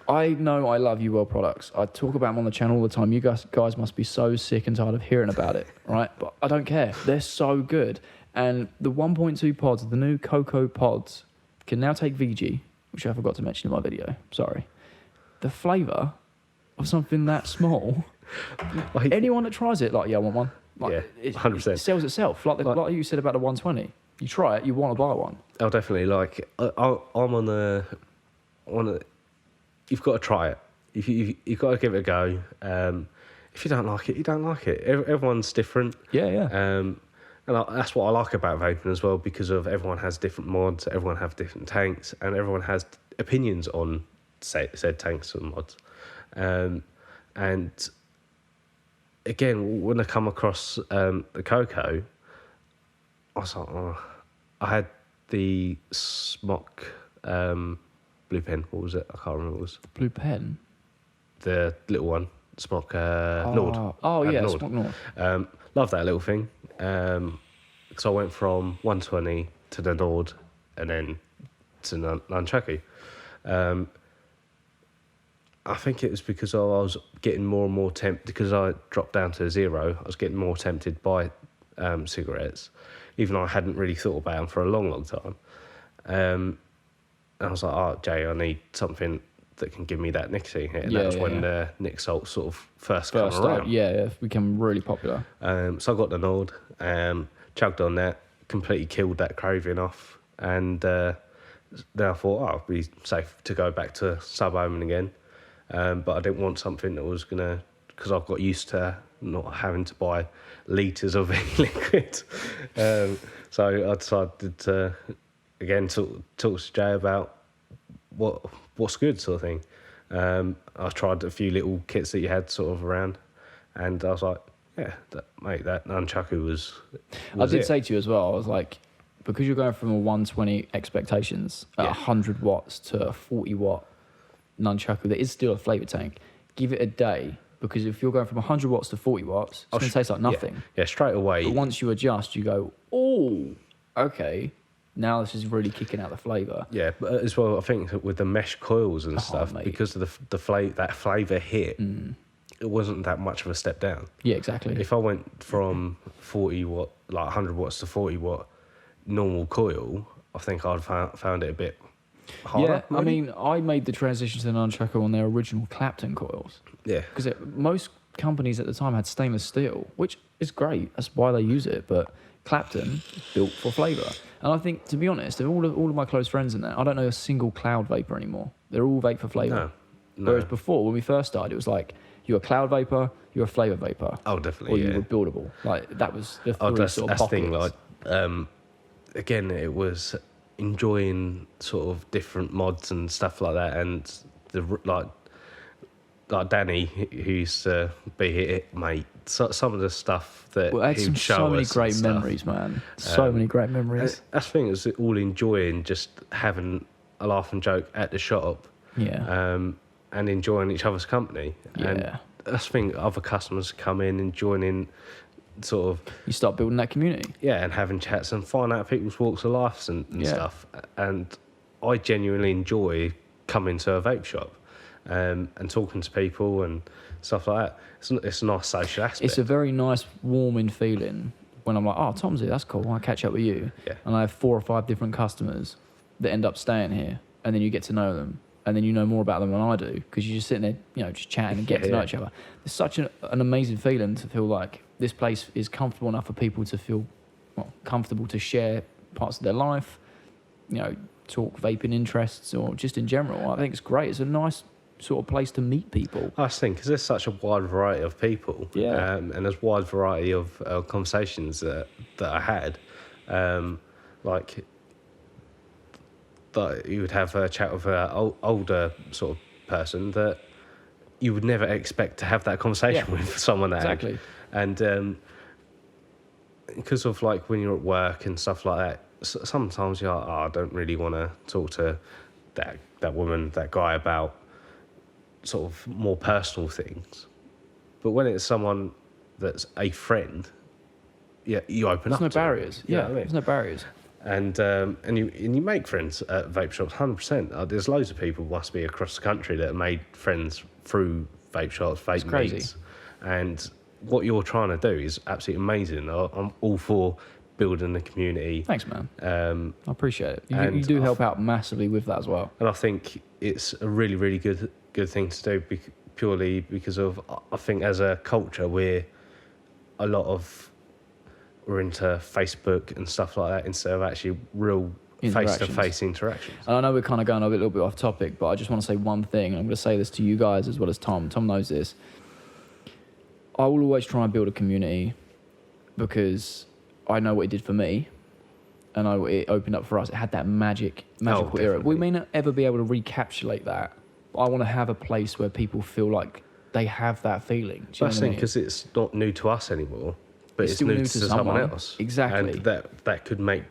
I know I love You Well products. I talk about them on the channel all the time. You guys must be so sick and tired of hearing about it, right? But I don't care. They're so good. And the 1.2 pods, the new Cocoa pods, can now take VG, which I forgot to mention in my video. Sorry. The flavour of something that small, like, anyone that tries it, like, yeah, I want one. Like, yeah, 100%. It sells itself. Like you said about the 120. You try it, you want to buy one. Oh, definitely. Like, I'm on a. You've got to try it. You've got to give it a go. If you don't like it, you don't like it. Everyone's different. Yeah. And that's what I like about vaping as well, because of everyone has different mods, everyone have different tanks, and everyone has opinions on said tanks and mods. And again, when I come across the Cocoa, I was like, I had the Smock Blue Pen. What was it? I can't remember what it was. Blue Pen? The little one. Smock Nord. Oh, yeah, Nord. Smock Nord. Love that little thing. Because I went from 120 to the Nord and then to Nunchaku. I think it was because I was getting more and more tempted, because I dropped down to 0, I was getting more tempted by cigarettes, even though I hadn't really thought about them for a long, long time. And I was like, oh, Jay, I need something that can give me that nicotine hit. And that was when the Nick Salt sort of first came around. Yeah, it's become really popular. So I got the Nord, chugged on that, completely killed that craving off. And then I thought, it'd be safe to go back to sub-ohming again. But I didn't want something that was going to, because I've got used to not having to buy litres of liquid. So I decided to, again, talk to Jay about what's good, sort of thing. I tried a few little kits that you had sort of around, and I was like, yeah, that Nunchaku was I did it. say to you as well, I was like, because you're going from a 120 expectations at 100 watts to a 40 watt Nunchaku that is still a flavour tank, give it a day, because if you're going from 100 watts to 40 watts, it's going to taste like nothing. Yeah, straight away. But once you adjust, you go, oh, okay, now this is really kicking out the flavour. Yeah, but as well, I think with the mesh coils and stuff, mate. because of the that flavour hit, it wasn't that much of a step down. Yeah, exactly. If I went from 40 watt, like 100 watts to 40 watt normal coil, I think I'd found it a bit harder. Yeah, maybe. I mean, I made the transition to the Nunchaku on their original Clapton coils. Yeah. Because most companies at the time had stainless steel, which is great. That's why they use it. But Clapton is built for flavour. And I think, to be honest, of all of my close friends in there, I don't know a single cloud vapor anymore. They're all vape for flavour. No. Whereas before, when we first started, it was like, you're a cloud vapor, you're a flavour vapor. Oh, definitely, or you were buildable. Like, that was the three sort of that's pockets. thing, like, again, it was enjoying sort of different mods and stuff like that, and the like Danny, who used to be here, mate. So, some of the stuff that I had he would show so many us great and stuff. memories, man. So many great memories. That's the thing, is all enjoying just having a laugh and joke at the shop. Yeah. And enjoying each other's company. Yeah. And that's the thing, other customers come in and join in, sort of. You start building that community. Yeah, and having chats and find out people's walks of life and stuff. And I genuinely enjoy coming to a vape shop and talking to people and stuff like that. It's a nice social aspect. It's a very nice, warming feeling when I'm like, oh, Tom's here, that's cool, I'll catch up with you. Yeah. And I have 4 or 5 different customers that end up staying here, and then you get to know them, and then you know more about them than I do, because you're just sitting there, just chatting and getting to know each other. It's such an amazing feeling to feel like this place is comfortable enough for people to feel comfortable to share parts of their life, talk vaping interests, or just in general. I think it's great. It's a nice sort of place to meet people. I think because there's such a wide variety of people, and there's a wide variety of conversations that I had, like that you would have a chat with an older sort of person that you would never expect to have that conversation with someone that exactly. age. And because of like when you're at work and stuff like that, sometimes you're like, I don't really want to talk to that woman, that guy about sort of more personal things. But when it's someone that's a friend, yeah, you open up. There's no barriers. You know Yeah, what I mean? there's no barriers. And you make friends at vape shops, 100%. There's loads of people must be across the country that have made friends through vape shops, vape crazy. meets, and what you're trying to do is absolutely amazing. I'm all for building the community. Thanks, man. I Um, appreciate it. You do help out massively with that as well. And I think it's a really, really good thing to do purely because of, I think as a culture, we're into Facebook and stuff like that instead of actually real face-to-face interactions. And I know we're kind of going a little bit off topic, but I just want to say one thing. And I'm going to say this to you guys as well as Tom. Tom knows this. I will always try and build a community because I know what it did for me. And it opened up for us. It had that magical era. We may not ever be able to recapitulate that. But I want to have a place where people feel like they have that feeling. That's the thing, because it's not new to us anymore, but it's new to someone else. Exactly. And that could make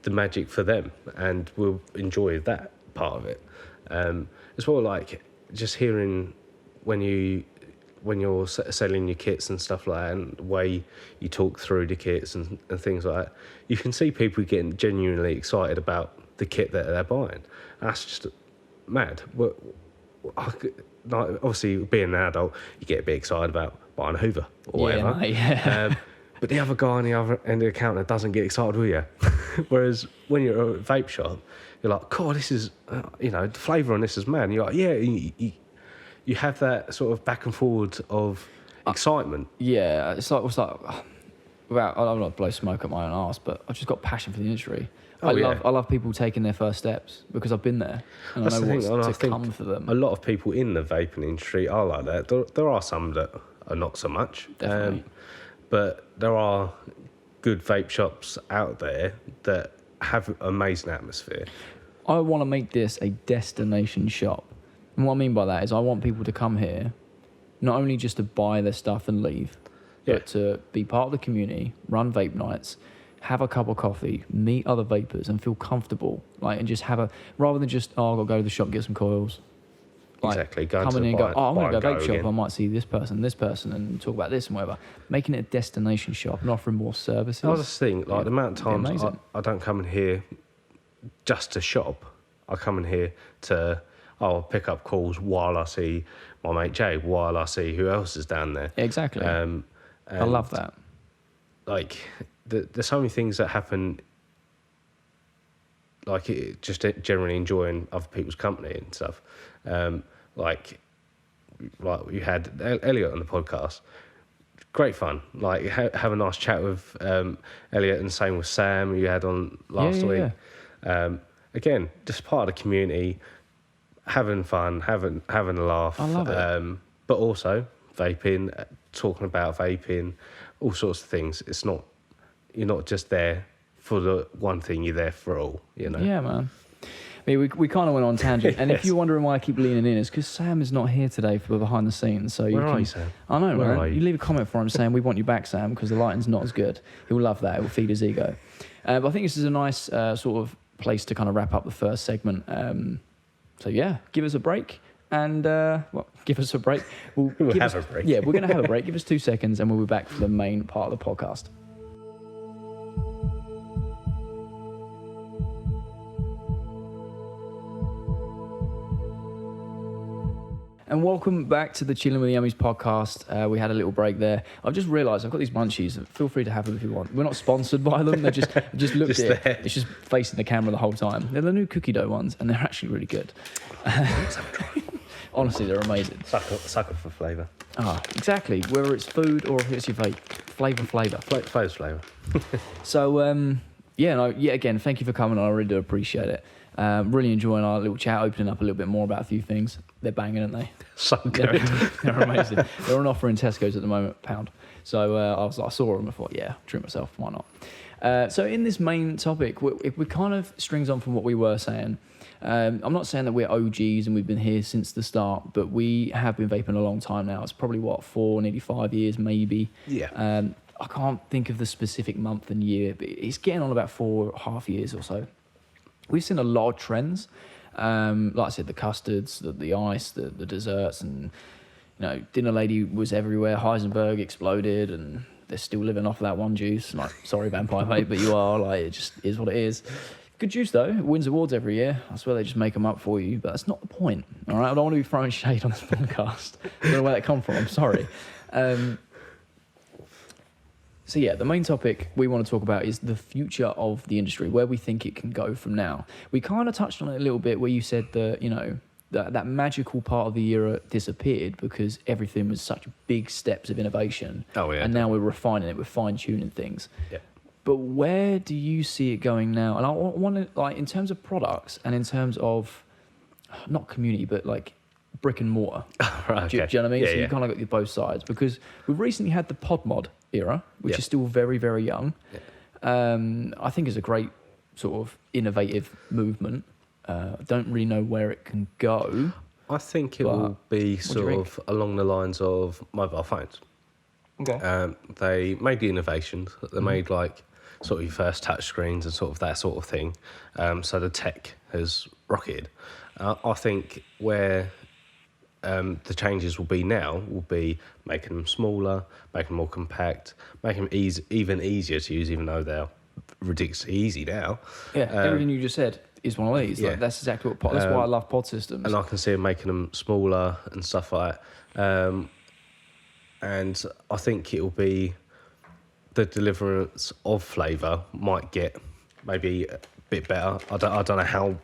the magic for them, and we'll enjoy that part of it. As well, like just hearing when you're selling your kits and stuff like that, and the way you talk through the kits and things like that, you can see people getting genuinely excited about the kit that they're buying. That's just mad. Like, obviously, being an adult, you get a bit excited about buying a Hoover or whatever. Mate, yeah. But the other guy on the other end of the counter doesn't get excited with you. Whereas when you're at a vape shop, you're like, God, this is, the flavour on this is mad. And you're like, yeah, you have that sort of back and forward of excitement. Yeah, it's like, well, I'm not blow smoke at my own arse, but I've just got passion for the industry. I love people taking their first steps because I've been there and I know what's to come for them. A lot of people in the vaping industry are like that. There are some that are not so much. Definitely. But there are good vape shops out there that have amazing atmosphere. I want to make this a destination shop. And what I mean by that is I want people to come here, not only just to buy their stuff and leave, but to be part of the community, run vape nights, have a cup of coffee, meet other vapors and feel comfortable. And just rather than just, I've got to go to the shop, get some coils. Exactly. Come in and go, I'm going to go vape shop. Again. I might see this person, and talk about this and whatever. Making it a destination shop and offering more services. I was just thinking, the amount of times I don't come in here just to shop. I come in here to pick up calls while I see my mate Jay, while I see who else is down there. Exactly. I love that. There's so many things that happen. Just generally enjoying other people's company and stuff. Like you had Elliot on the podcast. Great fun. Have a nice chat with Elliot, and same with Sam you had on last week. Yeah. Again, just part of the community, having fun, having a laugh. I love it. But also vaping, talking about vaping, all sorts of things. You're not just there for the one thing, you're there for all, Yeah, man. I mean, we kind of went on tangent, and if you're wondering why I keep leaning in, it's because Sam is not here today for behind the scenes. So Where are you, Sam? I know, man. You leave a comment for him saying, we want you back, Sam, because the lighting's not as good. He'll love that. It will feed his ego. But I think this is a nice sort of place to kind of wrap up the first segment. So, yeah, give us a break. And, give us a break. We'll have a break. Yeah, we're going to have a break. Give us 2 seconds, and we'll be back for the main part of the podcast. And welcome back to the Chilling with the Ohmies podcast. We had a little break there. I've just realised I've got these munchies. Feel free to have them if you want. We're not sponsored by them. They're just looked at it. It's just facing the camera the whole time. They're the new cookie dough ones, and they're actually really good. Honestly, they're amazing. Sucker for flavour. Exactly. Whether it's food or if it's your vape, flavour. Flavour's flavour. So, again, thank you for coming on. I really do appreciate it. Really enjoying our little chat, opening up a little bit more about a few things. They're banging, aren't they? So good. They're amazing. They're on offer in Tesco's at the moment, £1. So I saw them and I thought, treat myself, why not? So in this main topic, we kind of strings on from what we were saying. I'm not saying that we're OGs and we've been here since the start, but we have been vaping a long time now. It's probably, 4, nearly 5 years, maybe. Yeah. I can't think of the specific month and year, but it's getting on about 4.5 years or so. We've seen a lot of trends. Like I said, the custards, the ice, the desserts, and Dinner Lady was everywhere. Heisenberg exploded, and they're still living off of that one juice. Like, sorry, Vampire Vape, but you are. Like, it just is what it is. Good juice, though. It wins awards every year. I swear they just make them up for you, but that's not the point. All right? I don't want to be throwing shade on this podcast. I don't know where that come from. I'm sorry. So, yeah, the main topic we want to talk about is the future of the industry, where we think it can go from now. We kind of touched on it a little bit where you said that, that magical part of the era disappeared because everything was such big steps of innovation. Oh, yeah. And now we're refining it, we're fine-tuning things. Yeah. But where do you see it going now? And I want to, like, in terms of products and in terms of, not community, but like brick and mortar. Right, okay. Do you know what I mean? Yeah, so you yeah. kind of got your both sides, because we've recently had the pod mod era, which is still very, very young. Yeah. I think is a great sort of innovative movement. Don't really know where it can go. I think it will be sort of along the lines of mobile phones. Okay. They made the innovations. They made like sort of your first touch screens and sort of that sort of thing. So the tech has rocketed. I think where the changes will be now will be making them smaller, making them more compact, making them even easier to use, even though they're ridiculously easy now. Yeah, everything you just said is one of these. Yeah. Like, that's exactly what that's why I love pod systems. And I can see them making them smaller and stuff like that. And I think it'll be the deliverance of flavour might get maybe a bit better. I don't know how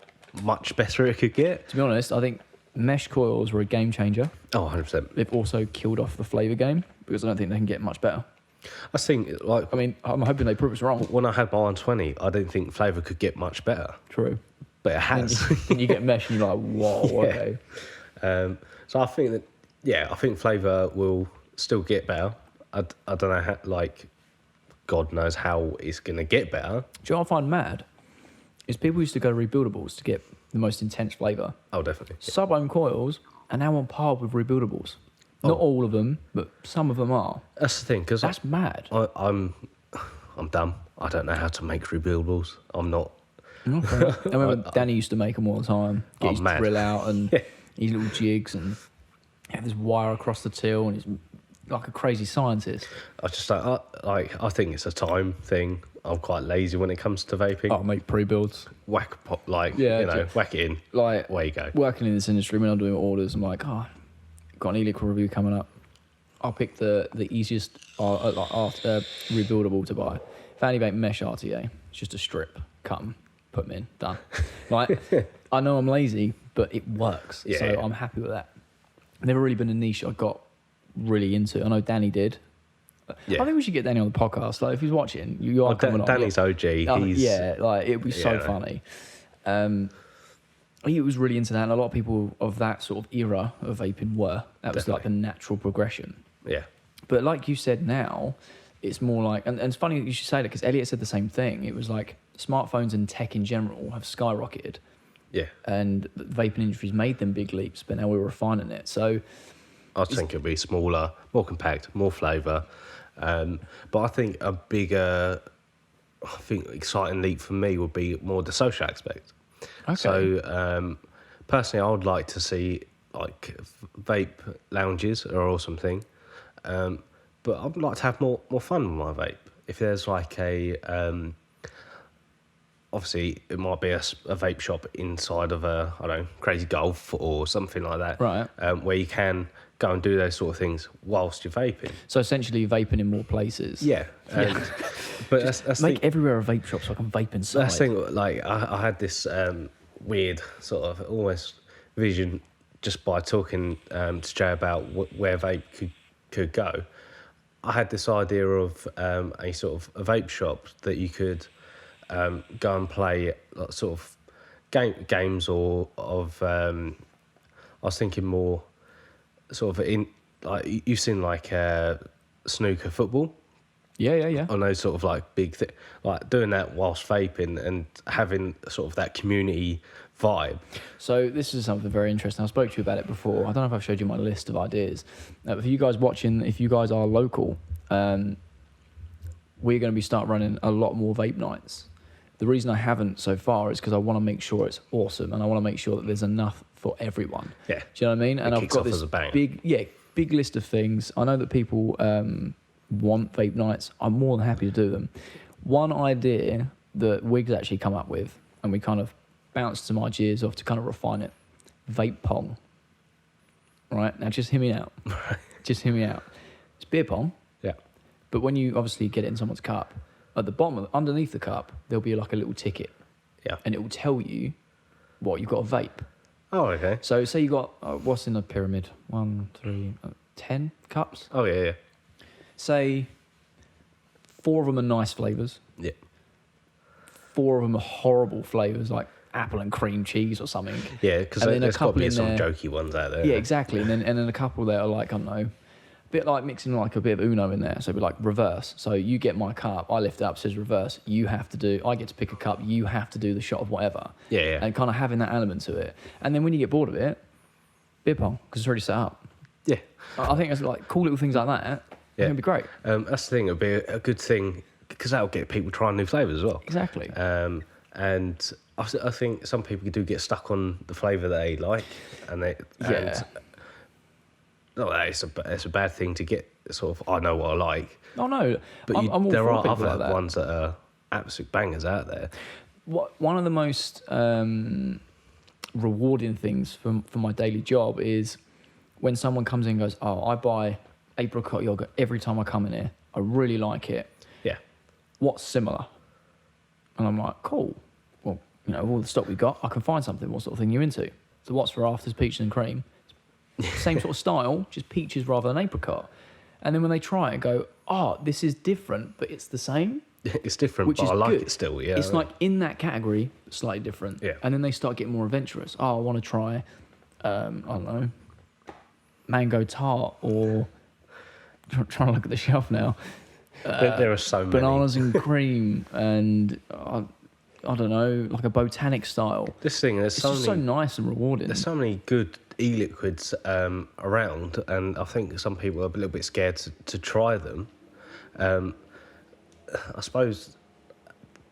much better it could get. To be honest, I think mesh coils were a game changer. Oh, 100%. They've also killed off the flavour game because I don't think they can get much better. I think, like, I mean, I'm hoping they prove us wrong. when I had my 120, I didn't think flavour could get much better. True. But it has. Then you get mesh and you're like, whoa, okay. So I think that, I think flavour will still get better. I don't know how, like, God knows how it's going to get better. Do you know what I find mad? Is people used to go to rebuildables to get the most intense flavour. Oh, definitely. Sub-ohm coils are now on par with rebuildables. Not all of them, but some of them are. That's the thing, because That's mad. I'm dumb. I don't know how to make rebuildables. I'm not. Okay. I remember Danny used to make them all the time. Get his mad. drill out and his little jigs and have this wire across the till, and he's like a crazy scientist. I just don't, I think it's a time thing. I'm quite lazy when it comes to vaping. I'll make pre-builds. Whack pop, like, Yeah, whack it in. Like, Away you go. working in this industry, when I'm doing orders, I'm like, got an e-liquid review coming up. I'll pick the easiest rebuildable to buy. Fanny Vape Mesh RTA. It's just a strip. Cut them, put them in, done. Like, I know I'm lazy, but it works. Yeah, so yeah. I'm happy with that. Never really been a niche I got really into. I know Danny did. Yeah. I think we should get Danny on the podcast. Like, if he's watching, you are coming on. Danny's OG. He's Like, it'd be so funny. He was really into that, and a lot of people of that sort of era of vaping were. That was like the natural progression. Yeah. But like you said now, it's more like, and it's funny that you should say that, because Elliot said the same thing. It was like smartphones and tech in general have skyrocketed. Yeah. And the vaping industry's made them big leaps, but now we're refining it. So I think it'll be smaller, more compact, more flavour. But I think a bigger, exciting leap for me would be more the social aspect. Okay. So personally, I would like to see like vape lounges are an awesome thing. But I'd like to have more fun with my vape. If there's like a, obviously it might be a vape shop inside of a, I don't know, Crazy Golf or something like that. Right. Where you can go and do those sort of things whilst you're vaping. So essentially vaping in more places. Yeah. But that's Make everywhere a vape shop so I can vape inside. That's the thing, like I had this weird sort of almost vision just by talking to Jay about where vape could go. I had this idea of a sort of a vape shop that you could go and play sort of games or of. I was thinking more sort of in like you've seen like snooker football. Yeah. On those sort of like big like doing that whilst vaping and having sort of that community vibe. So this is something very interesting. I spoke to you about it before. I don't know if I've showed you my list of ideas. For you guys watching, if you guys are local, we're going to be start running a lot more vape nights. The reason I haven't so far is because I want to make sure it's awesome and I want to make sure that there's enough for everyone. Yeah. Do you know what I mean? And I've got this big, big list of things. I know that people want vape nights. I'm more than happy to do them. One idea that Wiggs actually come up with, and we kind of bounced some ideas off to kind of refine it. Vape pong. Right? Now just hear me out. Just hear me out. It's beer pong. Yeah. But when you obviously get it in someone's cup, at the bottom, underneath the cup, there'll be like a little ticket. Yeah. And it will tell you what you've got a vape. Oh, okay. So say you got, what's in the pyramid? 1, 3, 10 cups? Oh, yeah. Say 4 of them are nice flavours. Yeah. 4 of them are horrible flavours, like apple and cream cheese or something. Yeah, because there's got to be some jokey ones out there. Yeah, exactly. And then a couple that are like, I don't know, a bit like mixing like a bit of Uno in there. So it'd be like reverse. So you get my cup, I lift it up, says reverse. I get to pick a cup, you have to do the shot of whatever. Yeah. And kind of having that element to it. And then when you get bored of it, beer pong, because it's already set up. Yeah. I think it's like cool little things like that. Yeah. It'd be great. That's the thing. It'd be a good thing because that'll get people trying new flavours as well. Exactly. And I think some people do get stuck on the flavour they like, and it's a bad thing to get sort of. I know what I like. Oh no, but I'm all there for are people other like that. ones that are absolute bangers out there. One of the most rewarding things for my daily job is when someone comes in and goes, "Oh, I buy apricot yogurt every time I come in here. I really like it. Yeah. What's similar?" And I'm like, "Cool. Well, all the stock we got, I can find something. What sort of thing you into?" So what's for afters, peaches and cream? Same sort of style, just peaches rather than apricot. And then when they try it, go, "Oh, this is different, but it's the same." It's different, which but is I like good. it still. Yeah. It's like in that category, slightly different. Yeah. And then they start getting more adventurous. Oh, I want to try, I don't know, mango tart, or trying to look at the shelf now. There are so many. Bananas and cream, and I don't know, like a botanic style. This thing, It's just so nice and rewarding. There's so many good e-liquids around, and I think some people are a little bit scared to try them. I suppose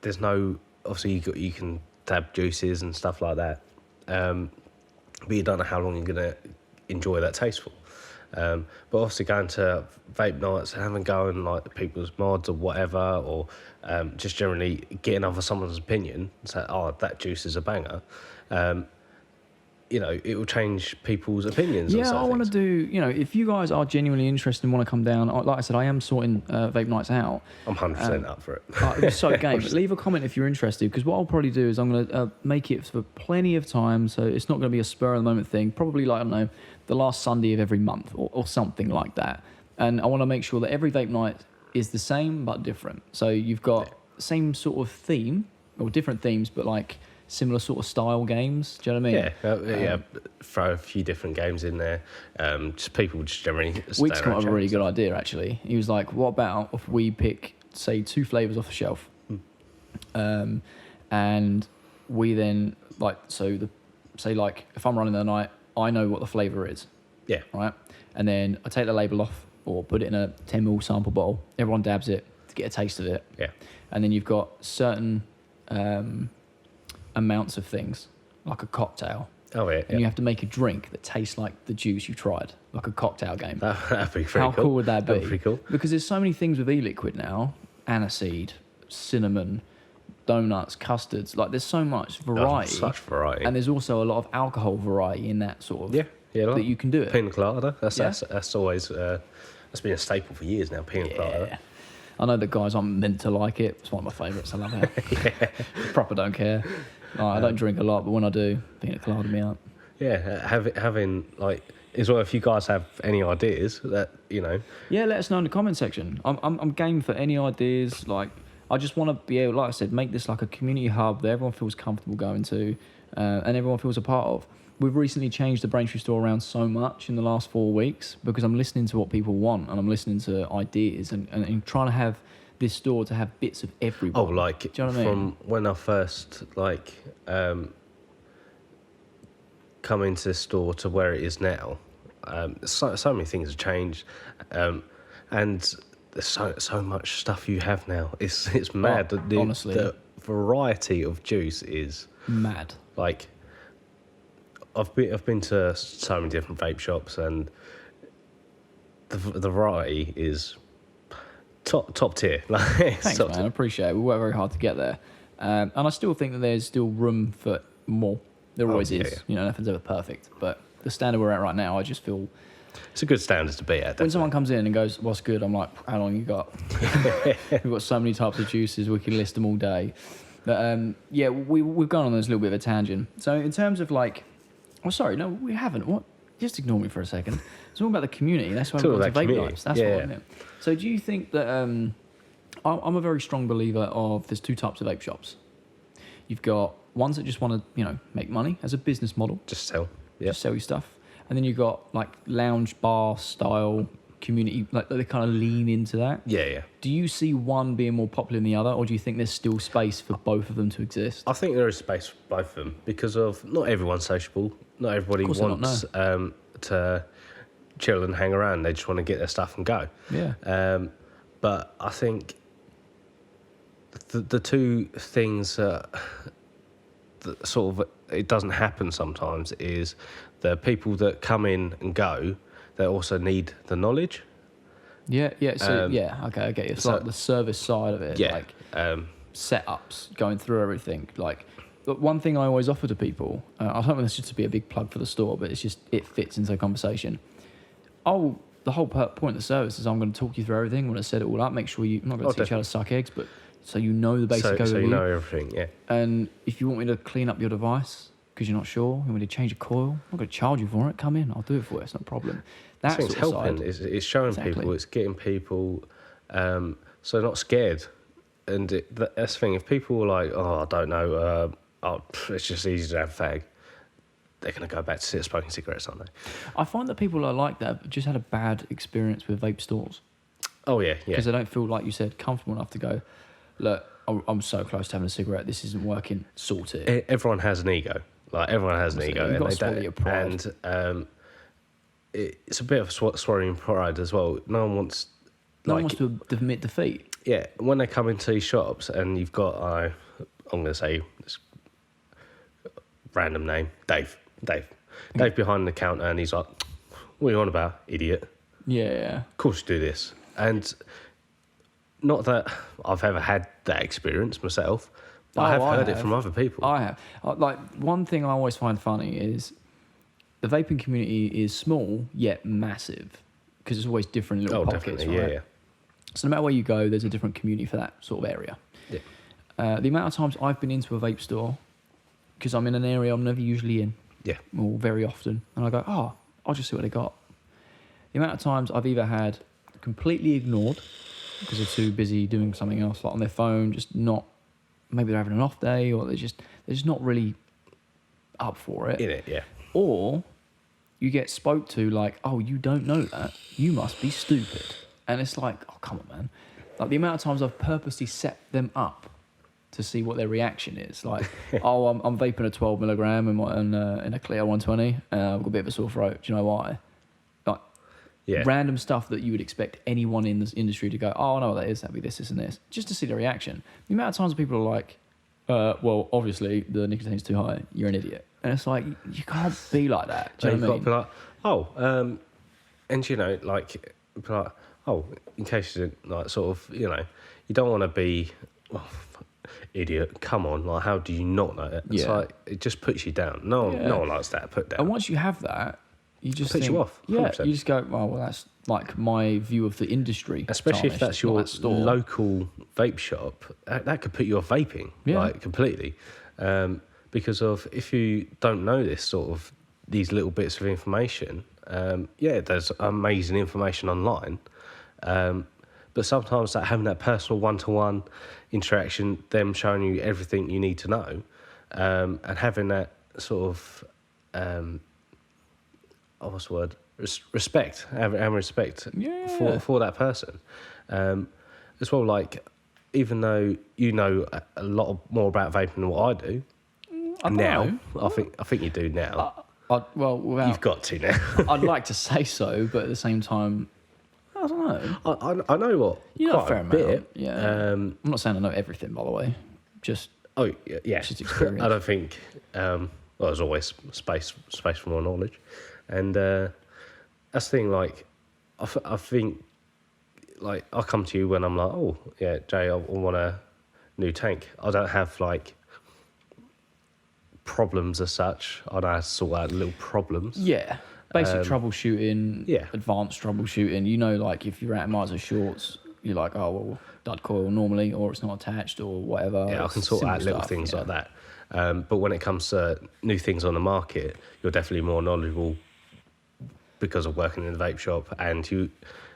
there's no. Obviously, you can dab juices and stuff like that, but you don't know how long you're gonna enjoy that taste for. But obviously, going to vape nights, having going like people's mods or whatever, or just generally getting other someone's opinion, say, "Oh, that juice is a banger." It will change people's opinions. Yeah, I want to do, if you guys are genuinely interested and want to come down, like I said, I am sorting vape nights out. I'm 100% up for it. It's so game. But leave a comment if you're interested, because what I'll probably do is I'm going to make it for plenty of time, so it's not going to be a spur of the moment thing. Probably like, I don't know, the last Sunday of every month or something like that. And I want to make sure that every vape night is the same but different. So you've got the same sort of theme, or different themes, but like similar sort of style games. Do you know what I mean? Yeah. Throw a few different games in there. Just people just generally. Weeks come up with a really good idea. Actually, he was like, "What about if we pick, say, 2 flavors off the shelf, and we then if I'm running the night, I know what the flavor is. Yeah. Right, and then I take the label off or put it in a 10ml sample bottle. Everyone dabs it to get a taste of it. Yeah. And then you've got certain amounts of things, like a cocktail. Oh, yeah. And you have to make a drink that tastes like the juice you tried, like a cocktail game. That'd be pretty cool. How cool would that be? That'd be pretty cool. Because there's so many things with e-liquid now. Aniseed, cinnamon, donuts, custards. Like, there's so much variety. Such variety. And there's also a lot of alcohol variety in that sort of... Yeah, that you can do it. Pina colada. That's always... that's been a staple for years now, pina colada. I know the guys aren't meant to like it. It's one of my favourites. I love it. Proper don't care. I don't drink a lot, but when I do, pina colada me up. Yeah, having like as well. If you guys have any ideas that yeah, let us know in the comment section. I'm game for any ideas. Like, I just want to be able, like I said, make this like a community hub that everyone feels comfortable going to, and everyone feels a part of. We've recently changed the Braintree store around so much in the last 4 weeks because I'm listening to what people want and I'm listening to ideas and trying to have this store to have bits of everyone. Oh, like, do you know what I mean? From when I first come into the store to where it is now, so many things have changed, and there's so much stuff you have now. It's mad. Honestly, the variety of juice is mad. Like, I've been to so many different vape shops, and the variety is top tier. Thanks, top man. tier. I appreciate it. We work very hard to get there. And I still think that there's still room for more. There always is. Yeah. You know, nothing's ever perfect. But the standard we're at right now, I just feel... It's a good standard to be at. Definitely. When someone comes in and goes, what's good? I'm like, how long you got? We've got so many types of juices, we can list them all day. But yeah, we've gone on this little bit of a tangent. So in terms of like... Oh, sorry, no, we haven't. What? Just ignore me for a second. It's all about the community. That's why we've got to Vape Lives. That's what I meant. So do you think that... I'm a very strong believer of there's two types of vape shops. You've got ones that just want to, you know, make money as a business model. Just sell. Yeah. Just sell your stuff. And then you've got like lounge bar style community, like they kind of lean into that. Yeah. Do you see one being more popular than the other, or do you think there's still space for both of them to exist? I think there is space for both of them because of not everyone's sociable. Not everybody wants to chill and hang around. They just want to get their stuff and go. Yeah. But I think the two things that sort of it doesn't happen sometimes is the people that come in and go, they also need the knowledge. Yeah. So okay, I get you. It's like the service side of it. Yeah. Like setups, going through everything. Like, but one thing I always offer to people, I don't want this just to be a big plug for the store, but it's just it fits into the conversation. The whole point of the service is I'm going to talk you through everything. I'm going to set it all up. Make sure I'm not going to teach you how to suck eggs, but so you know the basic overview. So you know everything, yeah. And if you want me to clean up your device because you're not sure, you want me to change a coil, I'm not going to charge you for it. Come in, I'll do it for you. It's not a problem. That's it's helping. It's showing people. It's getting people so they're not scared. And that's the thing. If people are like, oh, I don't know, it's just easy to have a fag, they're going to go back to smoking cigarettes, aren't they? I find that people are like that, but just had a bad experience with vape stores. Oh, yeah. Because they don't feel, like you said, comfortable enough to go, look, I'm so close to having a cigarette, this isn't working, sort it. Everyone has an ego. Like, everyone has an ego. You've got to swallow your pride. And it's a bit of swallowing pride as well. No one wants to admit defeat. Yeah, when they come into these shops and you've got, I'm going to say this random name, Dave behind the counter, and he's like, what are you on about, idiot? Yeah. Of course you do this. And not that I've ever had that experience myself, but I have heard it from other people. I have. Like, one thing I always find funny is the vaping community is small yet massive because it's always different little pockets. Definitely, right? Yeah. So no matter where you go, there's a different community for that sort of area. Yeah. The amount of times I've been into a vape store because I'm in an area I'm never usually in. Yeah. Or very often. And I go, I'll just see what they got. The amount of times I've either had completely ignored because they're too busy doing something else, like on their phone, just not, maybe they're having an off day, or they're just not really up for it. In it, yeah. Or you get spoke to like, oh, you don't know that, you must be stupid. And it's like, oh, come on, man. Like, the amount of times I've purposely set them up to see what their reaction is. Like, oh, I'm vaping a 12 milligram in a Clio 120, I've got a bit of a sore throat. Do you know why? Like, random stuff that you would expect anyone in this industry to go, oh, I know what that is, that'd be this, and this, just to see the reaction. The amount of times people are like, well, obviously the nicotine's too high, you're an idiot. And it's like, you can't be like that. Do you know what I mean? Got to be like, and you know, like, in case you didn't, like, sort of, you know, you don't want to be, idiot, come on, like, how do you not know it? It's like, it just puts you down. No one likes that put down. And once you have that, you just puts you off. 100%. Yeah, you just go, well, that's like my view of the industry. Especially if that's your local vape shop, that could put you off vaping, like, completely. Because of, if you don't know this sort of, these little bits of information, there's amazing information online, but sometimes having that personal one-to-one interaction, them showing you everything you need to know, and having that sort of, what's the word? Respect, having respect for that person, as well. Like, even though you know a lot more about vaping than what I do, I think you do now. You've got to now. I'd like to say so, but at the same time, I don't know. I know what. You know a fair amount. Yeah. I'm not saying I know everything, by the way. Just just experience. I don't think. There's always space for more knowledge, and that's the thing. Like, I think, like, I come to you when I'm like, oh, yeah, Jay, I want a new tank. I don't have, like, problems as such. I know how to sort out little problems. Yeah. Basic troubleshooting, yeah. advanced troubleshooting. You know, like, if your atomizer shorts, you're like, oh, well, dud coil normally, or it's not attached, or whatever. Yeah, I can sort out little things like that. But when it comes to new things on the market, you're definitely more knowledgeable because of working in the vape shop, and you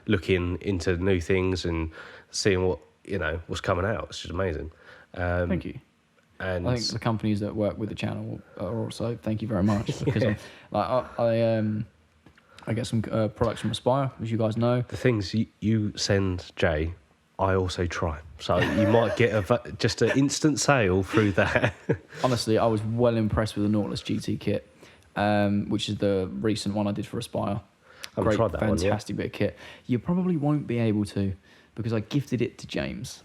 looking into new things and seeing what's coming out. It's just amazing. Thank you. And I think the companies that work with the channel are also, thank you very much, because I get some products from Aspire, as you guys know. The things you send Jay, I also try. So you might get just an instant sale through that. Honestly, I was well impressed with the Nautilus GT kit, which is the recent one I did for Aspire. Great, tried that fantastic bit of kit. You probably won't be able to, because I gifted it to James.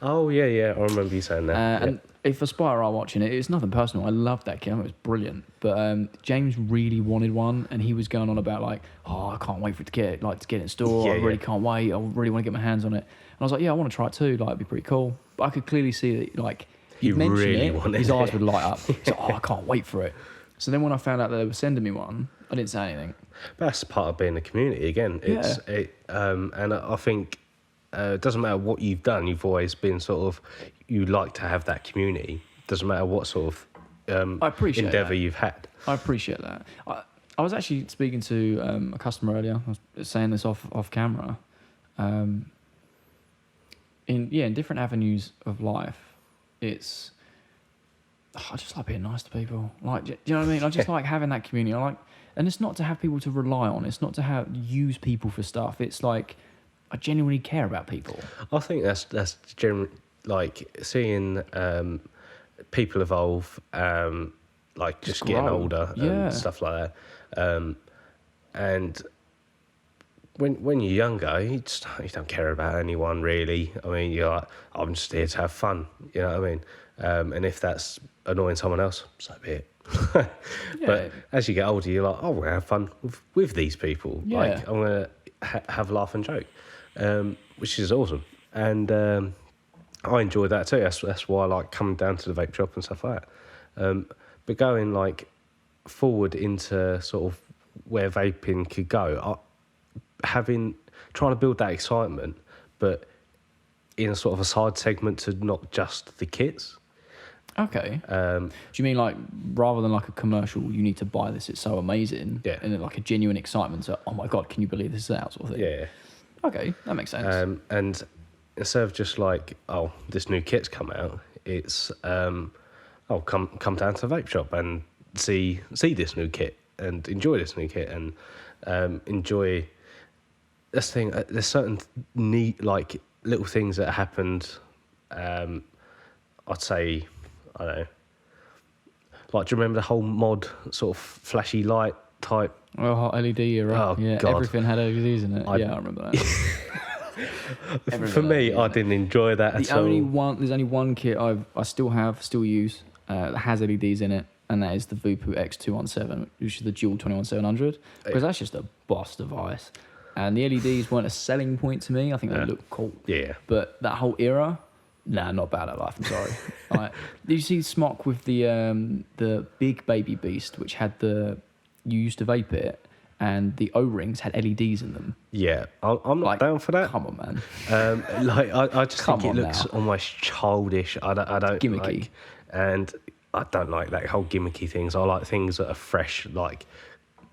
Oh, yeah, I remember you saying that. And if Aspire are watching it, it's nothing personal. I loved that kit. It was brilliant. But James really wanted one, and he was going on about, like, oh, I can't wait for it to get it in store. I really can't wait. I really want to get my hands on it. And I was like, yeah, I want to try it too. Like, it'd be pretty cool. But I could clearly see that, like, he'd mention really it, his eyes would light up. He's like, oh, I can't wait for it. So then when I found out that they were sending me one, I didn't say anything. But that's part of being a community again. And I think it doesn't matter what you've done. You've always been sort of, you like to have that community. Doesn't matter what sort of I appreciate endeavour that. you've had. I appreciate that. I was actually speaking to a customer earlier. I was saying this off camera. In different avenues of life, I just like being nice to people. Like, do you know what I mean? I just like having that community. And it's not to have people to rely on. It's not to use people for stuff. It's like, I genuinely care about people. I think that's generally, like, seeing people evolve, like just getting older and stuff like that. And when you're younger, you don't care about anyone really. I mean, you're like, I'm just here to have fun. You know what I mean? And if that's annoying someone else, so be it. But as you get older, you're like, oh, we're gonna have fun with these people. Yeah. Like, I'm gonna have a laugh and joke, which is awesome. And I enjoy that too. That's why I like coming down to the vape shop and stuff like that. But going like forward into sort of where vaping could go, trying to build that excitement, but in a sort of a side segment to not just the kits. Okay. Do you mean like rather than like a commercial, you need to buy this, it's so amazing? Yeah. And then like a genuine excitement to, oh my God, can you believe this is out sort of thing? Yeah. Okay, that makes sense. And instead of just like, oh, this new kit's come out, it's, come down to the vape shop and see this new kit and enjoy this new kit and enjoy this thing. There's certain neat, like, little things that happened, I'd say, I don't know, like, do you remember the whole mod sort of flashy light type? Oh, LED era. Oh, yeah, God. Everything had LEDs in it. I remember that. For me, I didn't enjoy that at all. There's only one kit I still use that has LEDs in it, and that is the Vaper X217, which is the dual 21700, because that's just a boss device. And the LEDs weren't a selling point to me. I think they look cool. Yeah. But that whole era, nah, not bad at life. I'm sorry. Right. Did you see Smock with the big baby beast, which had you used to vape it, and the O-rings had LEDs in them? Yeah, I'm not down for that. Come on, man. I just think it looks almost childish. I don't gimmicky. like, and I don't like that whole gimmicky things. I like things that are fresh, like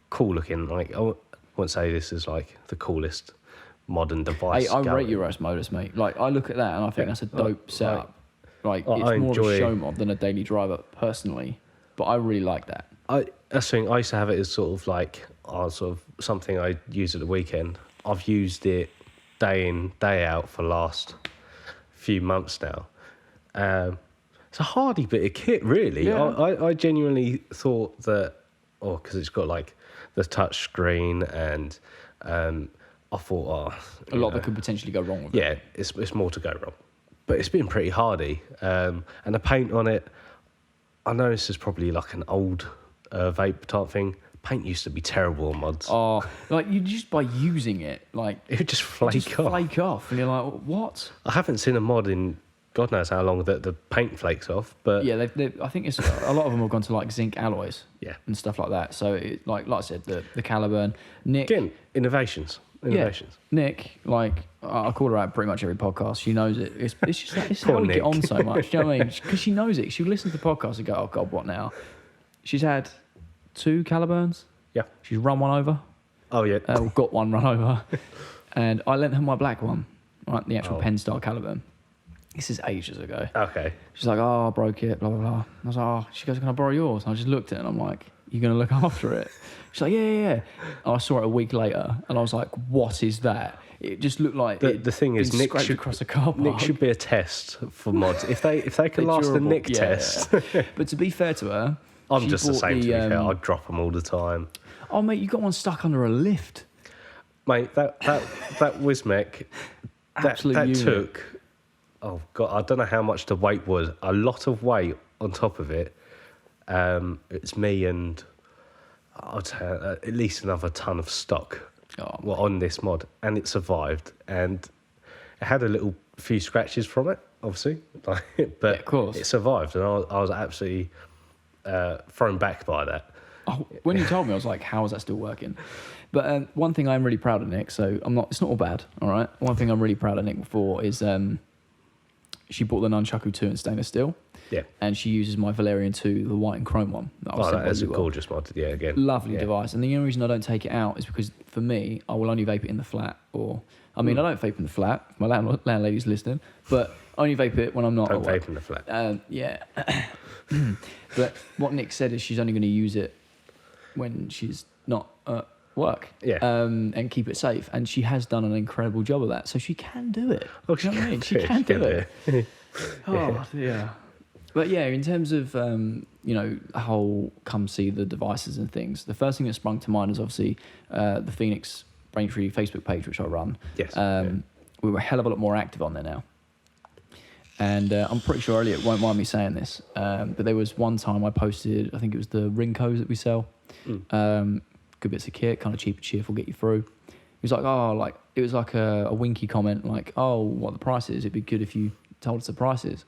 cool looking. Like, I wouldn't say this is like the coolest modern device. Hey, I rate your Osmosis, mate. Like, I look at that and I think that's a dope setup. Like, it's more of a show mod than a daily driver, personally. But I really like that. That's the thing. I used to have it as sort of like sort of something I use at the weekend. I've used it day in, day out for the last few months now. It's a hardy bit of kit, really. Yeah. I genuinely thought that, because it's got like the touch screen, and I thought, a lot that could potentially go wrong with it. Yeah, it's more to go wrong. But it's been pretty hardy. And the paint on it, I know this is probably like an old vape type thing, paint used to be terrible on mods. Oh, like you just by using it, like It would just flake off. and you're like, what? I haven't seen a mod in God knows how long that the paint flakes off, but Yeah, I think it's a lot of them have gone to like zinc alloys, and stuff like that. So, like I said, the Caliburn, Nick, again, innovations. Yeah, Nick, like I call her out pretty much every podcast. She knows it. It's just like, it's how we get on so much. Do you know what I mean? Because she knows it. She'll listen to the podcast and go, "Oh God, what now?" She's had 2 Caliburns. Yeah, she's run one over. Oh yeah, got one run over, and I lent her my black one, right, the actual pen style Caliburn. This is ages ago. Okay. She's like, "Oh, I broke it, blah, blah, blah." I was like, "Oh," she goes, "Can I borrow yours?" And I just looked at it and I'm like, "You going to look after it?" She's like, yeah. And I saw it a week later and I was like, "What is that?" It just looked like the thing is, Nick should across a car park. Nick should be a test for mods. If they can last the Nick test. But to be fair to her, I'm just the same, to be fair. I drop them all the time. Oh, mate, you got one stuck under a lift. Mate, that Wismec, that took... Oh, God, I don't know how much the weight was. A lot of weight on top of it. It's me and I'd say at least another ton of stock on this mod. And it survived. And it had a few scratches from it, obviously. But of course. It survived. And I was absolutely thrown back by that. Oh, when you told me, I was like, how is that still working? But one thing I'm really proud of Nick, so it's not all bad, all right? One thing I'm really proud of Nick for is... she bought the Nunchaku 2 in stainless steel. Yeah. And she uses my Valerian 2, the white and chrome one. That is a gorgeous mod. Yeah, again. Lovely device. And the only reason I don't take it out is because, for me, I will only vape it in the flat. I don't vape in the flat. My landlady's listening. But only vape it when I'm not Don't vape in the flat. Yeah. But what Nick said is she's only going to use it when she's not at work. Yeah. And keep it safe. And she has done an incredible job of that. So she can do it. Oh, she can, she can do it. Yeah. But yeah, in terms of, the whole come see the devices and things, the first thing that sprung to mind is obviously the Phoenix Braintree Facebook page, which I run. Yes. We were a hell of a lot more active on there now. And I'm pretty sure Elliot won't mind me saying this, but there was one time I posted, I think it was the Rincos that we sell. Good bits of kit, kind of cheap and cheerful, get you through. He was like, it was like a winky comment, like, "Oh, what the price is? It'd be good if you told us the prices."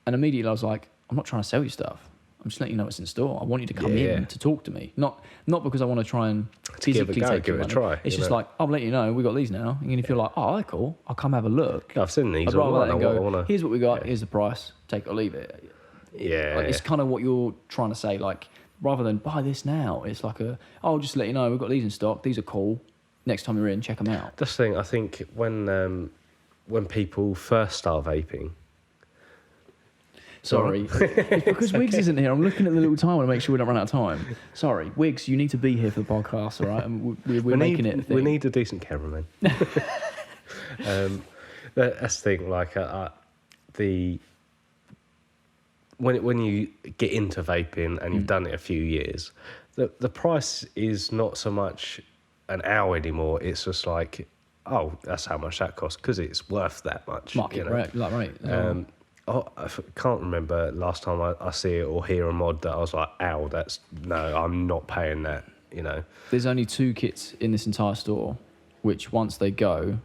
And immediately I was like, "I'm not trying to sell you stuff. I'm just letting you know what's in store. I want you to come in to talk to me, not because I want to try and physically take it a try. It's just like, I'll let you know we got these now, and if you're like, "Oh, they're cool, I'll come have a look." I've seen these. I'd rather than go, "Here's what we got. Here's the price. Take it or leave it." It's kind of what you're trying to say, like. Rather than buy this now, it's like I'll just let you know we've got these in stock. These are cool. Next time you're in, check them out. That's the thing. I think when people first start vaping. Sorry, it's because Wiggs isn't here. I'm looking at the little timer to make sure we don't run out of time. Sorry, Wiggs, you need to be here for the podcast, all right? And we're making it a thing. We need a decent cameraman. That's the thing. Like when you get into vaping and you've done it a few years, the price is not so much an hour anymore. It's just like, oh, that's how much that costs because it's worth that much. Market right. I can't remember last time I see it or hear a mod that I was like, ow, I'm not paying that, There's only 2 kits in this entire store, which once they go,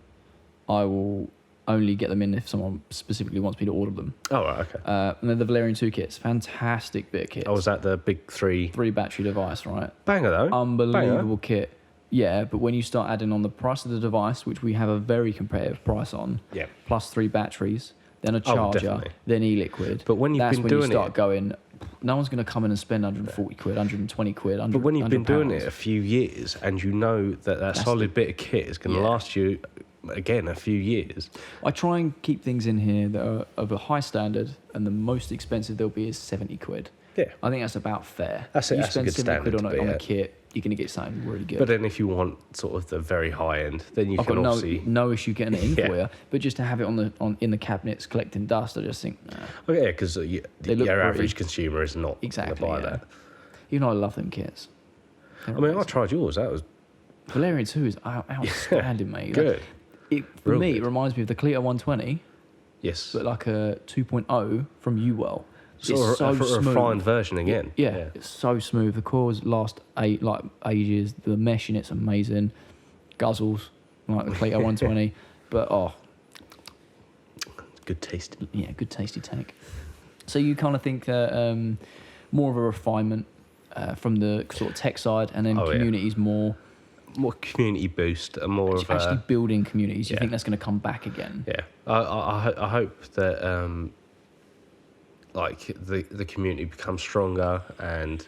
I will only get them in if someone specifically wants me to order them. Oh, right, okay. And then the Valerian 2 kits, fantastic bit of kits. Oh, was that the big 3 battery device, right? Banger though. Unbelievable kit. Yeah, but when you start adding on the price of the device, which we have a very competitive price on, plus 3 batteries, then a charger, then e-liquid. But when you've been doing it, you start going, no one's going to come in and spend 140 quid, 120 quid, 100. But when you've been doing it a few years and you know that solid bit of kit is going to last you, again, a few years. I try and keep things in here that are of a high standard, and the most expensive they'll be is 70 quid. Yeah. I think that's about fair. That's you spend spend a good 70 quid standard on a kit, you're going to get something really good. But then if you want sort of the very high end, then you can obviously... no issue getting it in for you, but just to have it in the cabinets collecting dust, I just think... Oh yeah, because your average consumer is not going to buy that. You know, I love them kits. I tried yours. That was... Valerian 2 is outstanding, mate. Good. For me, it reminds me of the Clear 120. Yes. But like a 2.0 from Uwell. Sort of a refined version again. Yeah, it's so smooth. The cores last ages. The mesh in it's amazing. Guzzles like the Cleto 120, but good taste. Yeah, good tasty tank. So you kind of think that more of a refinement from the sort of tech side, and then community's more community boost, and more of actually building communities. You think that's going to come back again? Yeah, I hope that like the community becomes stronger, and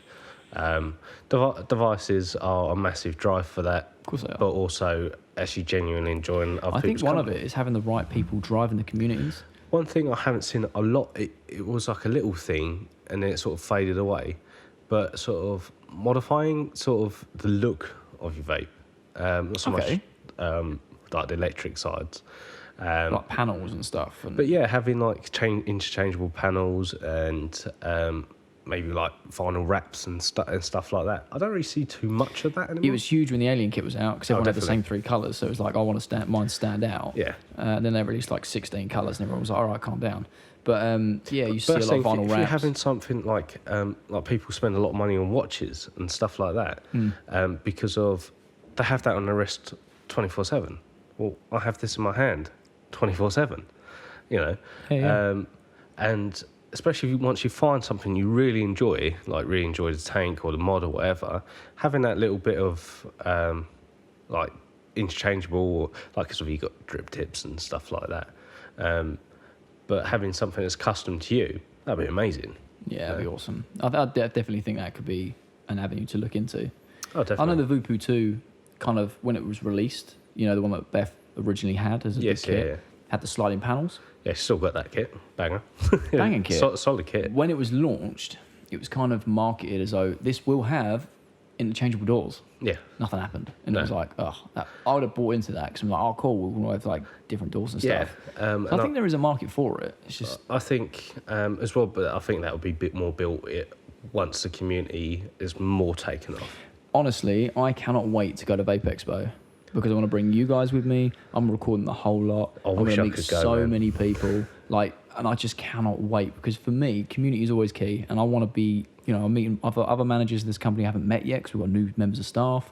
devices are a massive drive for that. Of course they are. But also actually genuinely enjoying other I think people's one company. of it is having the right people driving the communities. One thing I haven't seen a lot, it was like a little thing, and then it sort of faded away, but sort of modifying sort of the look of your vape. Not so much like the electric sides. Like panels and stuff. But yeah, having like interchangeable panels and maybe like vinyl wraps and stuff like that. I don't really see too much of that anymore. It was huge when the Alien kit was out because everyone had the same 3 colours, so it was like, I want to mine stand out. Yeah. And then they released like 16 colours, and everyone was like, all right, calm down. But yeah, you see a lot of vinyl wraps. If you're having something like people spend a lot of money on watches and stuff like that, because of they have that on their wrist 24/7. Well, I have this in my hand 24/7. You know, and especially once you find something you really enjoy, like really enjoy the tank or the mod or whatever, having that little bit of like interchangeable, or like because you've got drip tips and stuff like that. But having something that's custom to you, that'd be amazing. Yeah, that'd be awesome. I definitely think that could be an avenue to look into. Oh, definitely. I know the Vupu 2, kind of when it was released, you know, the one that Beth originally had as a big kit, had the sliding panels. Yeah, still got that kit. Banger. Banging kit. Solid kit. When it was launched, it was kind of marketed as though this will have interchangeable doors. Yeah. Nothing happened. And it was like, I would have bought into that because I'm like, oh, cool, we'll have like different doors and stuff. So I think there is a market for it. It's just... I think as well, but I think that would be a bit more built once the community is more taken off. Honestly, I cannot wait to go to Vape Expo because I want to bring you guys with me. I'm recording the whole lot. I'm going to meet so many people. And I just cannot wait because for me, community is always key. And I want to be, you know, I'm meeting other managers in this company I haven't met yet because we've got new members of staff.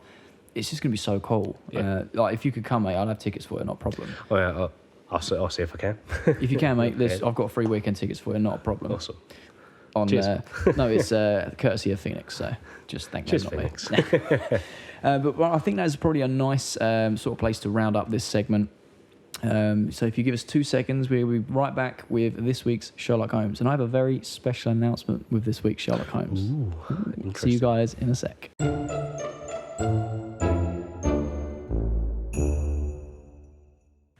It's just going to be so cool. Yeah. Like if you could come, mate, I'd have tickets for it, not a problem. Oh yeah, I'll see if I can. If you can, mate, I've got 3 weekend tickets for it, not a problem. Awesome. No, it's courtesy of Phoenix, so just thank them, not Phoenix. me. But I think that's probably a nice sort of place to round up this segment. So if you give us 2 seconds, we'll be right back with this week's Sherlock Holmes. And I have a very special announcement with this week's Sherlock Holmes. Ooh, see you guys in a sec.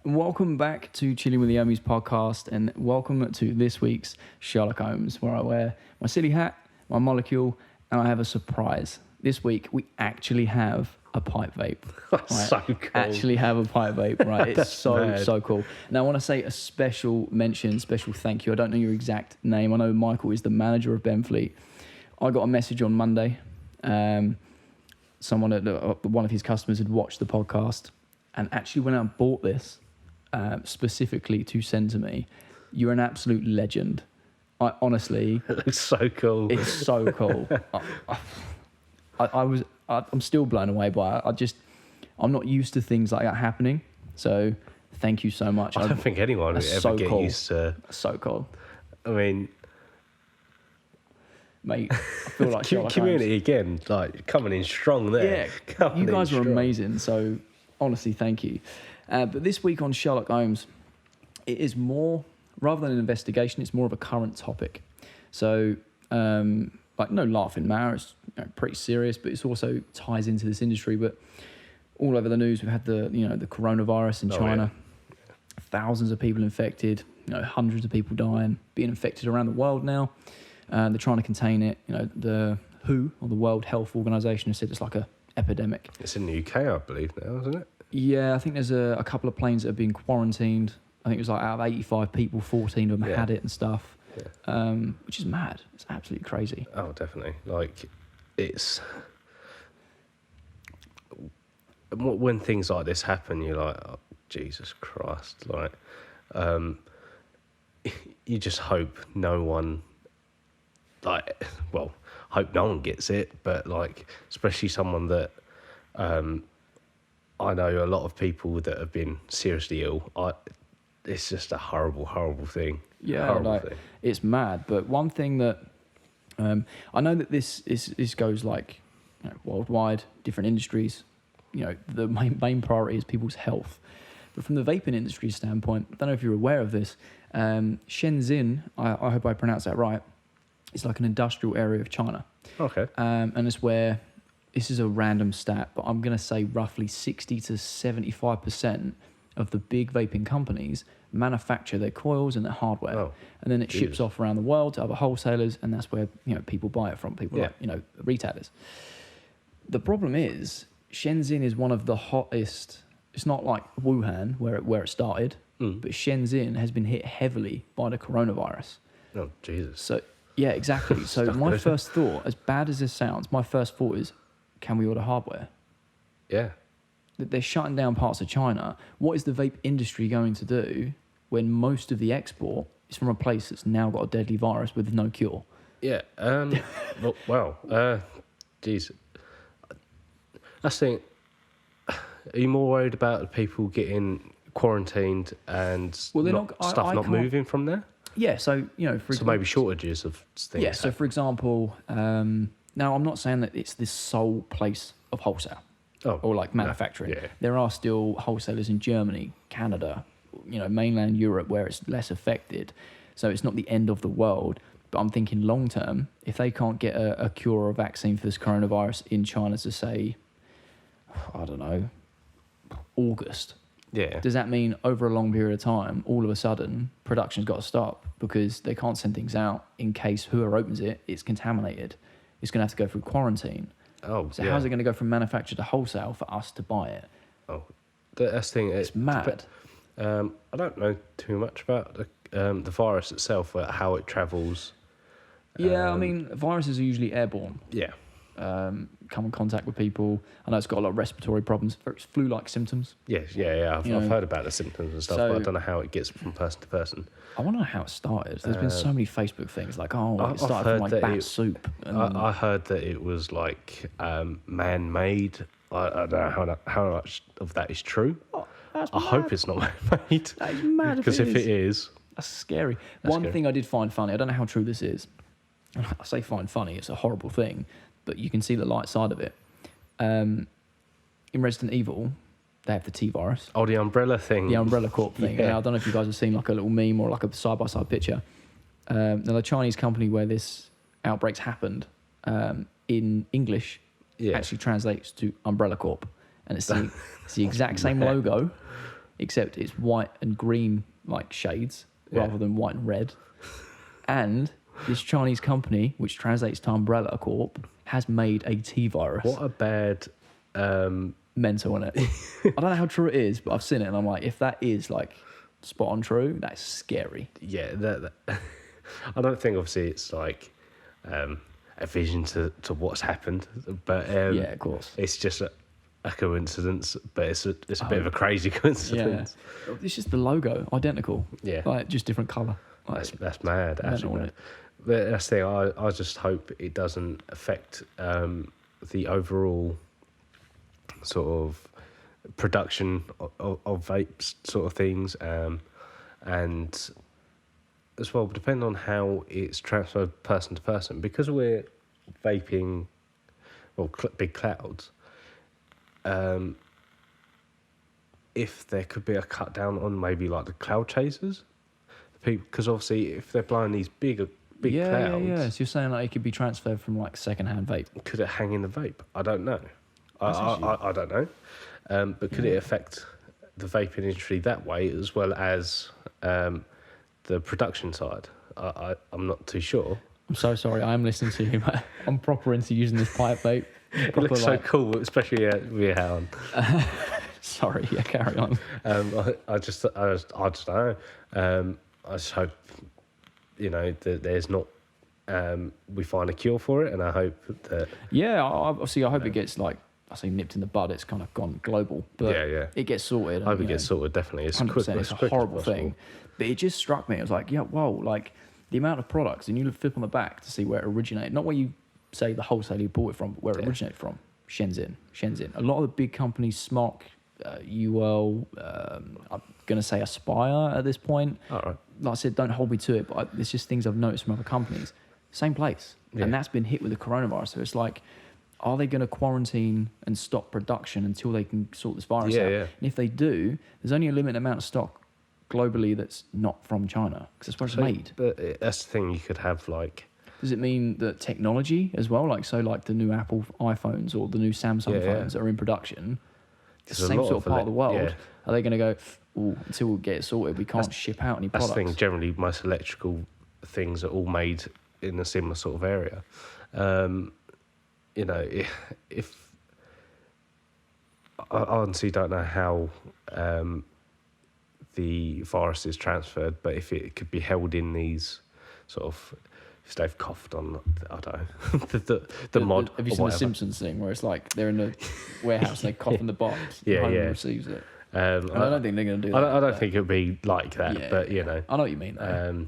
Welcome back to Chilling with the Ohmies Podcast, and welcome to this week's Sherlock Holmes, where I wear my silly hat, my molecule, and I have a surprise. This week, we actually have a pipe vape. That's so cool. Actually have a pipe vape, right? It's mad. so cool. Now, I want to say a special thank you. I don't know your exact name. I know Michael is the manager of Benfleet. I got a message on Monday. One of his customers had watched the podcast and actually went out and bought this specifically to send to me. You're an absolute legend. I honestly... It looks so cool. It's so cool. I'm still blown away by it. I'm not used to things like that happening. So thank you so much. I don't think anyone would ever get used to... So cool. I mean... Mate, I feel like community again, like coming in strong there. Yeah, you guys were amazing. So honestly, thank you. But this week on Sherlock Holmes, it is more, rather than an investigation, it's more of a current topic. So, like no laughing matter, it's pretty serious, but it also ties into this industry. But all over the news, we've had the coronavirus in China, thousands of people infected, hundreds of people dying, being infected around the world now. They're trying to contain it. The WHO, or the World Health Organization, has said it's like a epidemic. It's in the UK, I believe, now, isn't it? Yeah, I think there's a couple of planes that have been quarantined. I think it was like out of 85 people, 14 of them had it and stuff, which is mad. It's absolutely crazy. Oh, definitely. Like, it's... When things like this happen, you're like, oh, Jesus Christ. Like, you just hope no one like, well, hope no one gets it, but like, especially someone that I know a lot of people that have been seriously ill. It's just a horrible, horrible thing. Yeah, horrible like, thing. It's mad. But one thing that I know that this goes like worldwide, different industries. The main priority is people's health. But from the vaping industry standpoint, I don't know if you're aware of this. Shenzhen, I hope I pronounced that right. It's like an industrial area of China. Okay. And it's where, this is a random stat, but I'm going to say roughly 60 to 75% of the big vaping companies manufacture their coils and their hardware. Oh, and then it ships off around the world to other wholesalers, and that's where people buy it from, people like retailers. The problem is, Shenzhen is one of the hottest. It's not like Wuhan where it started, but Shenzhen has been hit heavily by the coronavirus. Oh, Jesus. So, yeah, exactly. So my first thought, as bad as this sounds, my first thought is, can we order hardware? Yeah. They're shutting down parts of China. What is the vape industry going to do when most of the export is from a place that's now got a deadly virus with no cure? Yeah. Geez. That's the thing. Are you more worried about the people getting quarantined and stuff not moving from there? Yeah, so, maybe shortages of things. Yeah, so for example, now I'm not saying that it's the sole place of wholesale or like manufacturing. Yeah. There are still wholesalers in Germany, Canada, mainland Europe where it's less affected. So it's not the end of the world. But I'm thinking long term, if they can't get a cure or a vaccine for this coronavirus in China to say, I don't know, August. Yeah. Does that mean over a long period of time, all of a sudden, production's got to stop because they can't send things out in case whoever opens it, it's contaminated. It's going to have to go through quarantine. Oh, so how's it going to go from manufacturer to wholesale for us to buy it? Oh, that's the thing. It's mad. I don't know too much about the virus itself, how it travels. Yeah, I mean, viruses are usually airborne. Yeah. Come in contact with people. I know it's got a lot of respiratory problems, flu-like symptoms. Yes, yeah. I've heard about the symptoms and stuff, but I don't know how it gets from person to person. I want to know how it started. There's been so many Facebook things like, it started from like bat soup. I heard that it was like man-made. I don't know how much of that is true. I hope it's not man-made. That is mad. Because if it is, that's scary. One thing I did find funny, I don't know how true this is. I say find funny, it's a horrible thing, but you can see the light side of it. In Resident Evil, they have the T-virus. Oh, the Umbrella thing. The Umbrella Corp thing. Yeah. Now, I don't know if you guys have seen like a little meme or like a side-by-side picture. Now, the Chinese company where this outbreaks happened, in English, actually translates to Umbrella Corp. And it's the exact same logo, except it's white and green like shades rather than white and red. And this Chinese company, which translates to Umbrella Corp, has made a T-virus. What a bad... mental, innit? I don't know how true it is, but I've seen it and I'm like, if that is like spot on true, that's scary. Yeah, that I don't think obviously it's like a vision to what's happened, but yeah, of course, it's just a coincidence, but it's a bit of a crazy coincidence. Yeah. It's just the logo identical. Yeah, like just different colour. Like, that's mad. Absolutely mad. But that's the thing. I just hope it doesn't affect the overall sort of production of vapes sort of things, and as well depending on how it's transferred person to person, because we're vaping big clouds. If there could be a cut down on maybe like the cloud chasers, because obviously if they're blowing these big clouds, yeah. So you're saying like it could be transferred from like secondhand vape? Could it hang in the vape? I don't know. I don't know, but could it affect the vaping industry that way as well as the production side? I'm not too sure. I'm so sorry. I'm listening to you. I'm proper into using this pipe vape. It looks so cool, especially with your hair on. Sorry, yeah, carry on. I just don't know. I just hope that there's not. We find a cure for it, and I hope that. Yeah, obviously, I hope it gets like. I say nipped in the bud, it's kind of gone global. But it gets sorted. I hope it gets sorted, definitely. It's 100%, it's a horrible thing. But it just struck me. I was like, yeah, whoa, like the amount of products, and you flip on the back to see where it originated, not where you say the wholesaler you bought it from, but where it originated from. Shenzhen. A lot of the big companies, Smok, UL, I'm going to say Aspire at this point. All right. Like I said, don't hold me to it, but it's just things I've noticed from other companies. Same place. Yeah. And that's been hit with the coronavirus. So it's like, are they going to quarantine and stop production until they can sort this virus out? Yeah. And if they do, there's only a limited amount of stock globally that's not from China, because that's where it's made. But that's the thing, you could have like... Does it mean that technology as well? Like the new Apple iPhones or the new Samsung phones that are in production, the same sort of part of the world, are they going to go, until we get it sorted, we can't ship out any products? That's the thing, generally most electrical things are all made in a similar sort of area. You know, if I honestly don't know how the virus is transferred, but if it could be held in these sort of, if they've coughed on, I don't know, the mod. Have you seen the Simpsons thing where it's like they're in the warehouse and they cough in the box, and home receives it? I don't think they're going to do that. I don't think it would be like that, but you know. I know what you mean though.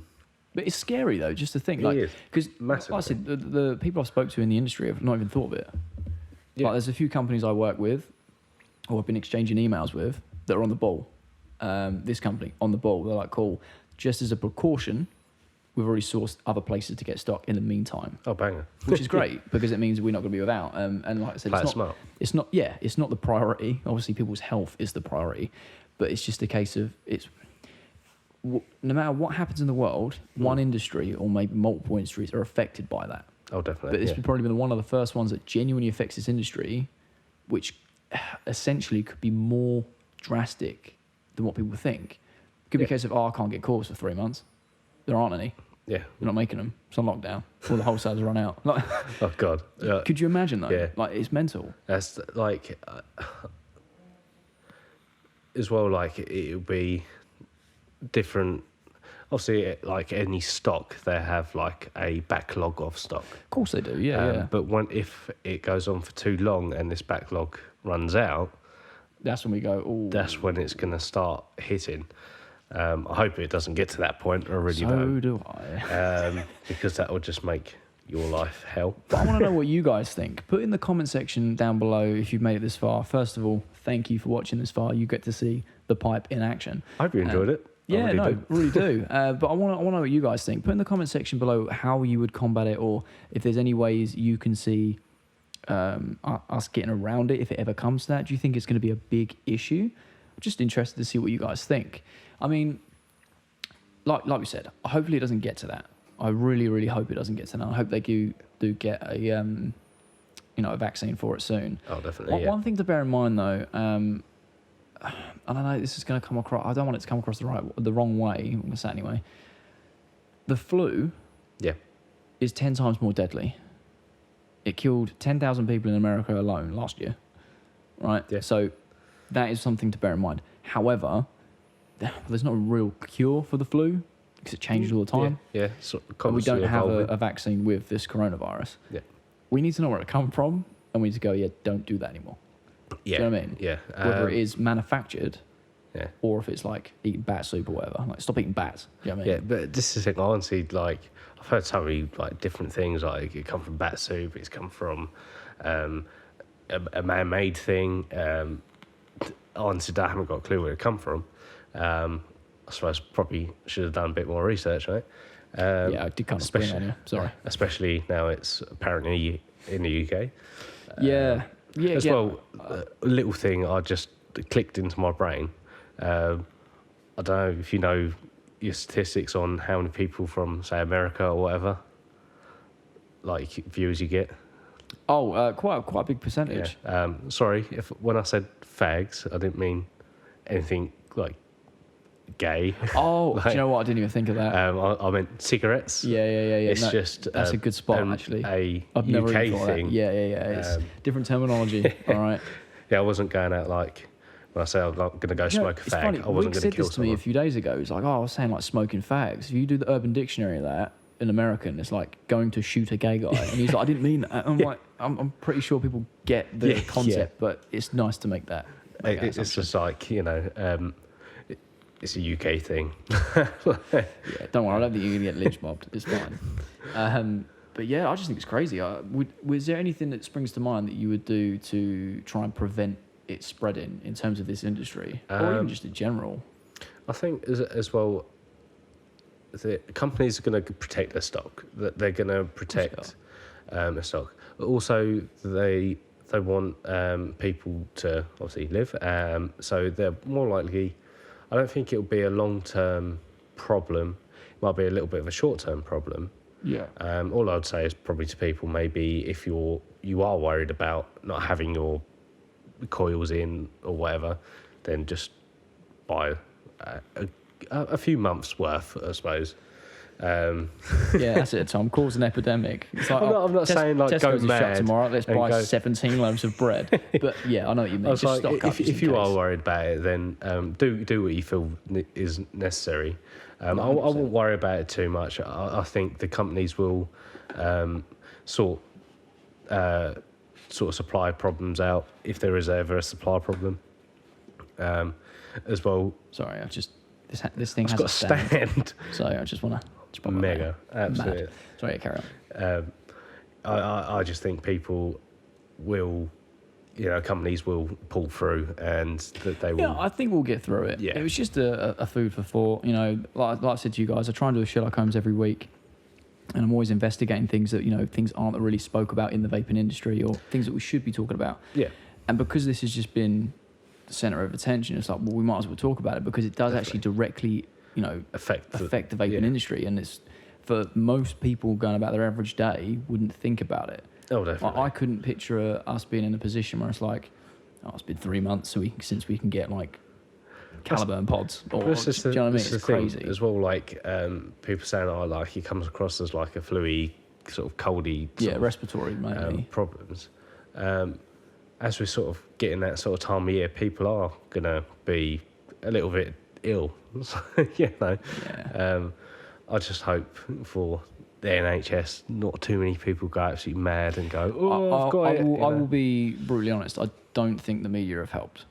But it's scary though, just to think, like, because like I said, the people I've spoke to in the industry have not even thought of it. Yeah. Like, there's a few companies I work with, or I've been exchanging emails with, that are on the ball. This company on the ball, they're like, cool. Just as a precaution, we've already sourced other places to get stock in the meantime. Oh, banger! Which is great because it means we're not going to be without. And like I said, it's not the priority. Obviously, people's health is the priority, but it's just a case of no matter what happens in the world, one industry or maybe multiple industries are affected by that. Oh, definitely. But this would probably been one of the first ones that genuinely affects this industry, which essentially could be more drastic than what people think. It could be a case of, I can't get calls for 3 months. There aren't any. Yeah. We're not making them. It's on lockdown. All the wholesalers run out. Like, oh, God. Could you imagine, though? Yeah. Like, it's mental. That's like... as well, like, it would be different. Obviously, like any stock, they have like a backlog of stock. Of course they do, yeah. But if it goes on for too long and this backlog runs out, that's when we go, ooh. That's when it's going to start hitting. I hope it doesn't get to that point. I really don't. So do I. Because that will just make your life hell. But I want to know what you guys think. Put in the comment section down below if you've made it this far. First of all, thank you for watching this far. You get to see the pipe in action. I hope you enjoyed it. Yeah, really do. But I want to know what you guys think. Put in the comment section below how you would combat it, or if there's any ways you can see us getting around it if it ever comes to that. Do you think it's going to be a big issue? I'm just interested to see what you guys think. I mean, like we said, hopefully it doesn't get to that. I really, really hope it doesn't get to that. I hope they do get a a vaccine for it soon. Oh, definitely. One thing to bear in mind though. I don't know, this is going to come across... I don't want it to come across the wrong way. I'm going to say it anyway. The flu is 10 times more deadly. It killed 10,000 people in America alone last year. Right? Yeah. So that is something to bear in mind. However, there's not a real cure for the flu because it changes all the time. Yeah. And we don't have a vaccine with this coronavirus. Yeah. We need to know where it comes from, and we need to go, don't do that anymore. Yeah. Do you know what I mean? Yeah. Whether it is manufactured, or if it's like eating bat soup or whatever. Like, stop eating bats. Do you know what I mean? Yeah, but this is the thing. Honestly, like, I've heard so many like different things. Like, it come from bat soup. It's come from a man-made thing. Honestly, I haven't got a clue where it come from. I suppose probably should have done a bit more research, right? I did kind of spring on you. Sorry. Especially now it's apparently in the UK. Well, a little thing I just clicked into my brain. I don't know if you know your statistics on how many people from, say, America or whatever, like viewers you get. Quite a big percentage. Yeah. Sorry, when I said fags, I didn't mean anything like gay. Oh, do you know what? I didn't even think of that. I meant cigarettes. Yeah. It's just that's a good spot actually. I've never UK thing. Yeah. It's different terminology. All right. Yeah, I wasn't going out like when I say I'm going to go smoke a fag. Funny. I wasn't going to kill someone. said this to me a few days ago. It's like, I was saying like smoking fags. If you do the Urban Dictionary of that in American, it's like going to shoot a gay guy. And he's like, I didn't mean that. I'm like, I'm pretty sure people get the concept, but it's nice to make that. It's just like, it's a UK thing. Yeah, don't worry. I don't think you're gonna get lynch mobbed. It's fine. But yeah, I just think it's crazy. Was there anything that springs to mind that you would do to try and prevent it spreading in terms of this industry, or even just in general? I think as well, the companies are going to protect their stock. That they're going to protect their stock. But also, they want people to obviously live. So they're more likely. I don't think it'll be a long-term problem. It might be a little bit of a short-term problem. Yeah. All I'd say is probably to people, maybe if you are worried about not having your coils in or whatever, then just buy a few months worth, I suppose. Yeah, that's it, Tom. Cause an epidemic. It's like, I'm not saying like Tesco's go mad shut tomorrow. Let's buy 17 loaves of bread. But yeah, I know what you mean. Just like, stock up if you are worried about it, then do what you feel is necessary. I won't worry about it too much. I think the companies will sort of supply problems out if there is ever a supply problem. As well. Sorry, this thing has got a stand. So I just want to. Mega, absolutely. Mad. Sorry, carry on. I just think people will, companies will pull through, and that they will. Yeah, I think we'll get through it. Yeah. It was just a food for thought. Like I said to you guys, I try and do a Sherlock Holmes every week, and I'm always investigating things that things aren't really spoke about in the vaping industry, or things that we should be talking about. Yeah. And because this has just been the center of attention, it's like, well, we might as well talk about it because it does actually directly, affect the vaping industry, and it's for most people going about their average day wouldn't think about it. Oh, definitely. I couldn't picture us being in a position where it's like, it's been 3 months since we can get like Caliburn pods. Or, do you know what I mean? It's crazy as well. Like people saying, like he comes across as like a fluey, sort of coldy, respiratory mainly problems. As we're sort of getting that sort of time of year, people are gonna be a little bit ill. I just hope for the NHS, not too many people go absolutely mad and go, I've got it. I will be brutally honest. I don't think the media have helped.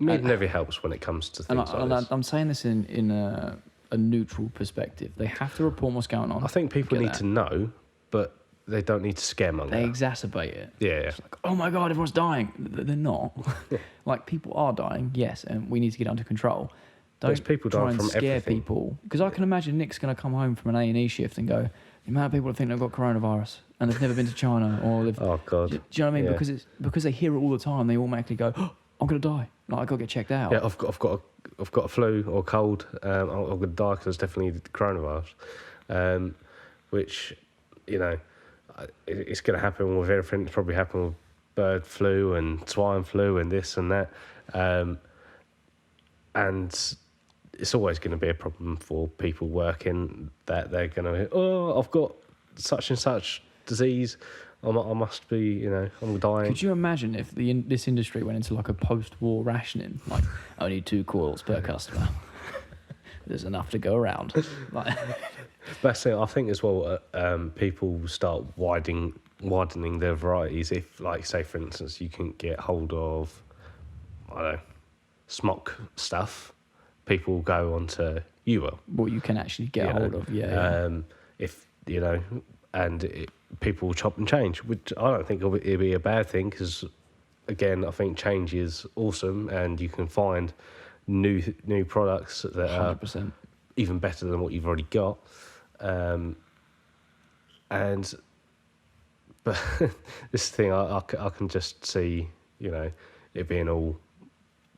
Media never helps when it comes to things like this. I'm saying this in a neutral perspective. They have to report what's going on. I think people need to know, but they don't need to scaremonger. They exacerbate it. Yeah. It's like, oh my God, everyone's dying. They're not. Like, people are dying, yes, and we need to get under control. Don't people try dying and from scare everything. people. Because I can imagine Nick's going to come home from an A&E shift and go, the amount of people that think they've got coronavirus and they've never been to China or they've... Oh, God. Do you know what I mean? Yeah. Because they hear it all the time, they automatically go, oh, I'm going to die. Like, I've got to get checked out. Yeah, I've got a flu or cold. I'm going to die because it's definitely coronavirus. Which, it's going to happen with everything. It's probably happened with bird flu and swine flu and this and that. And it's always going to be a problem for people working that they're going to, I've got such and such disease. I must be, I'm dying. Could you imagine if this industry went into like a post-war rationing, like only 2 coils per customer? There's enough to go around. Like, that's it. I think as well, people start widening their varieties. If, like, say for instance, you can get hold of, I don't know, smock stuff, people go on to UL. What you can actually get hold of, If, people will chop and change, which I don't think it'll be a bad thing, because, again, I think change is awesome, and you can find new products that 100%. are even better than what you've already got. But this thing, I can just see, it being all...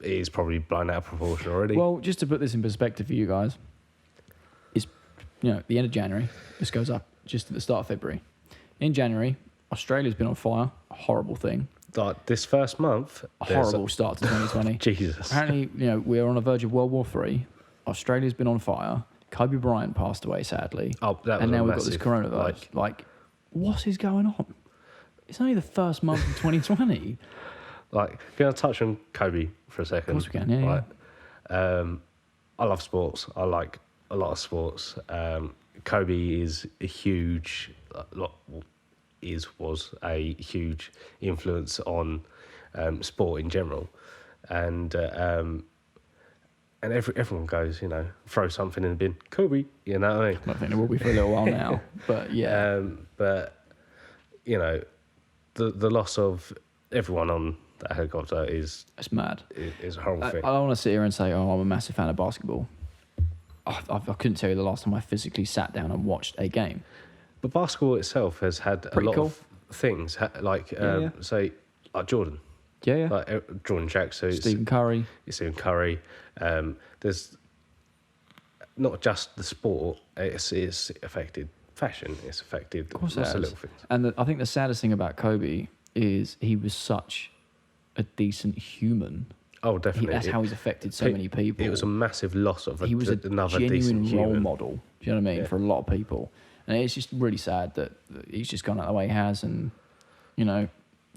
It is probably blown out of proportion already. Well, just to put this in perspective for you guys, it's the end of January. This goes up just at the start of February. In January, Australia's been on fire. A horrible thing. Like this first month, a horrible start to 2020. Jesus. Apparently, we're on the verge of World War III. Australia's been on fire. Kobe Bryant passed away, sadly. Oh, that was and now we've massive, got this coronavirus. Like, what is going on? It's only the first month of 2020. Like, can I touch on Kobe for a second? Of course we can, yeah. I love sports. I like a lot of sports. Kobe is a huge, was a huge influence on sport in general, and and everyone goes, throw something in the bin, Kobe, you know what I mean? I think there will be for a little while now, but yeah. But the loss of everyone on that helicopter is mad. Is a horrible thing. I don't want to sit here and say, I'm a massive fan of basketball. I couldn't tell you the last time I physically sat down and watched a game. But basketball itself has had Pretty a lot cool. of things, say, like Jordan. Yeah. Like Jordan tracksuits. Stephen Curry. Stephen Curry. There's not just the sport, it's affected fashion, it's affected lots of little things. And I think the saddest thing about Kobe is he was such a decent human. Oh, definitely. That's how he's affected so many people. It was a massive loss of he was another genuine decent role human. model. Do you know what I mean? For a lot of people. And it's just really sad that he's just gone out the way he has, and,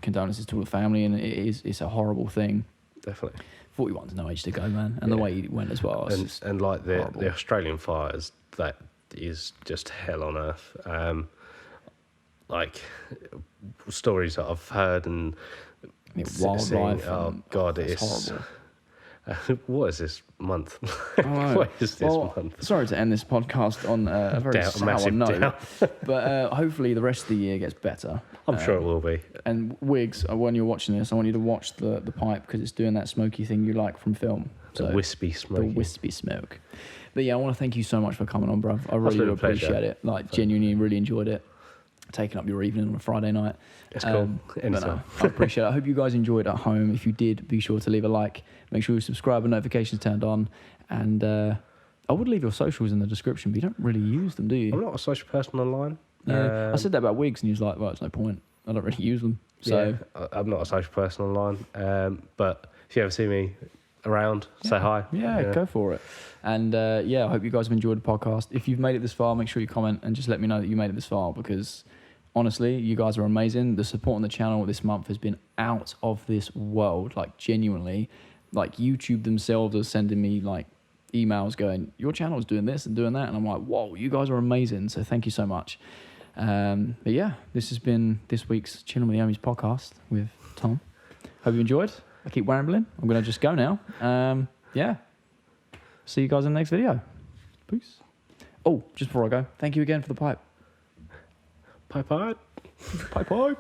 condolences to all the family, and it's a horrible thing. Definitely. 41's no age to go, man. And the way he went as well. And like the Australian fires, that is just hell on earth. Like stories that I've heard and wildlife. Oh God, it's it's horrible. What is this month? Oh, What is this month? Sorry to end this podcast on a very sour note, but hopefully the rest of the year gets better. I'm sure it will be. And Wiggs, when you're watching this, I want you to watch the pipe, because it's doing that smoky thing you like from film. The wispy smoke. The wispy smoke. But yeah, I want to thank you so much for coming on, bruv. I really do appreciate it. Like, genuinely really enjoyed it. Taking up your evening on a Friday night. It's cool. No, I appreciate it. I hope you guys enjoyed at home. If you did, be sure to leave a like. Make sure you subscribe and notifications turned on. And I would leave your socials in the description, but you don't really use them, do you? I'm not a social person online. Yeah. I said that about Wiggs, and he was like, well, there's no point. I don't really use them. So yeah, I'm not a social person online. But if you ever see me around, say hi. Yeah, go for it. And I hope you guys have enjoyed the podcast. If you've made it this far, make sure you comment and just let me know that you made it this far, because honestly, you guys are amazing. The support on the channel this month has been out of this world. Like, genuinely, like YouTube themselves are sending me like emails going, your channel is doing this and doing that. And I'm like, whoa, you guys are amazing. So thank you so much. But yeah, this has been this week's Chilling with the Ohmies podcast with Tom. Hope you enjoyed. I keep rambling. I'm going to just go now. See you guys in the next video. Peace. Oh, just before I go, thank you again for the pipe. Pipe. Pipe.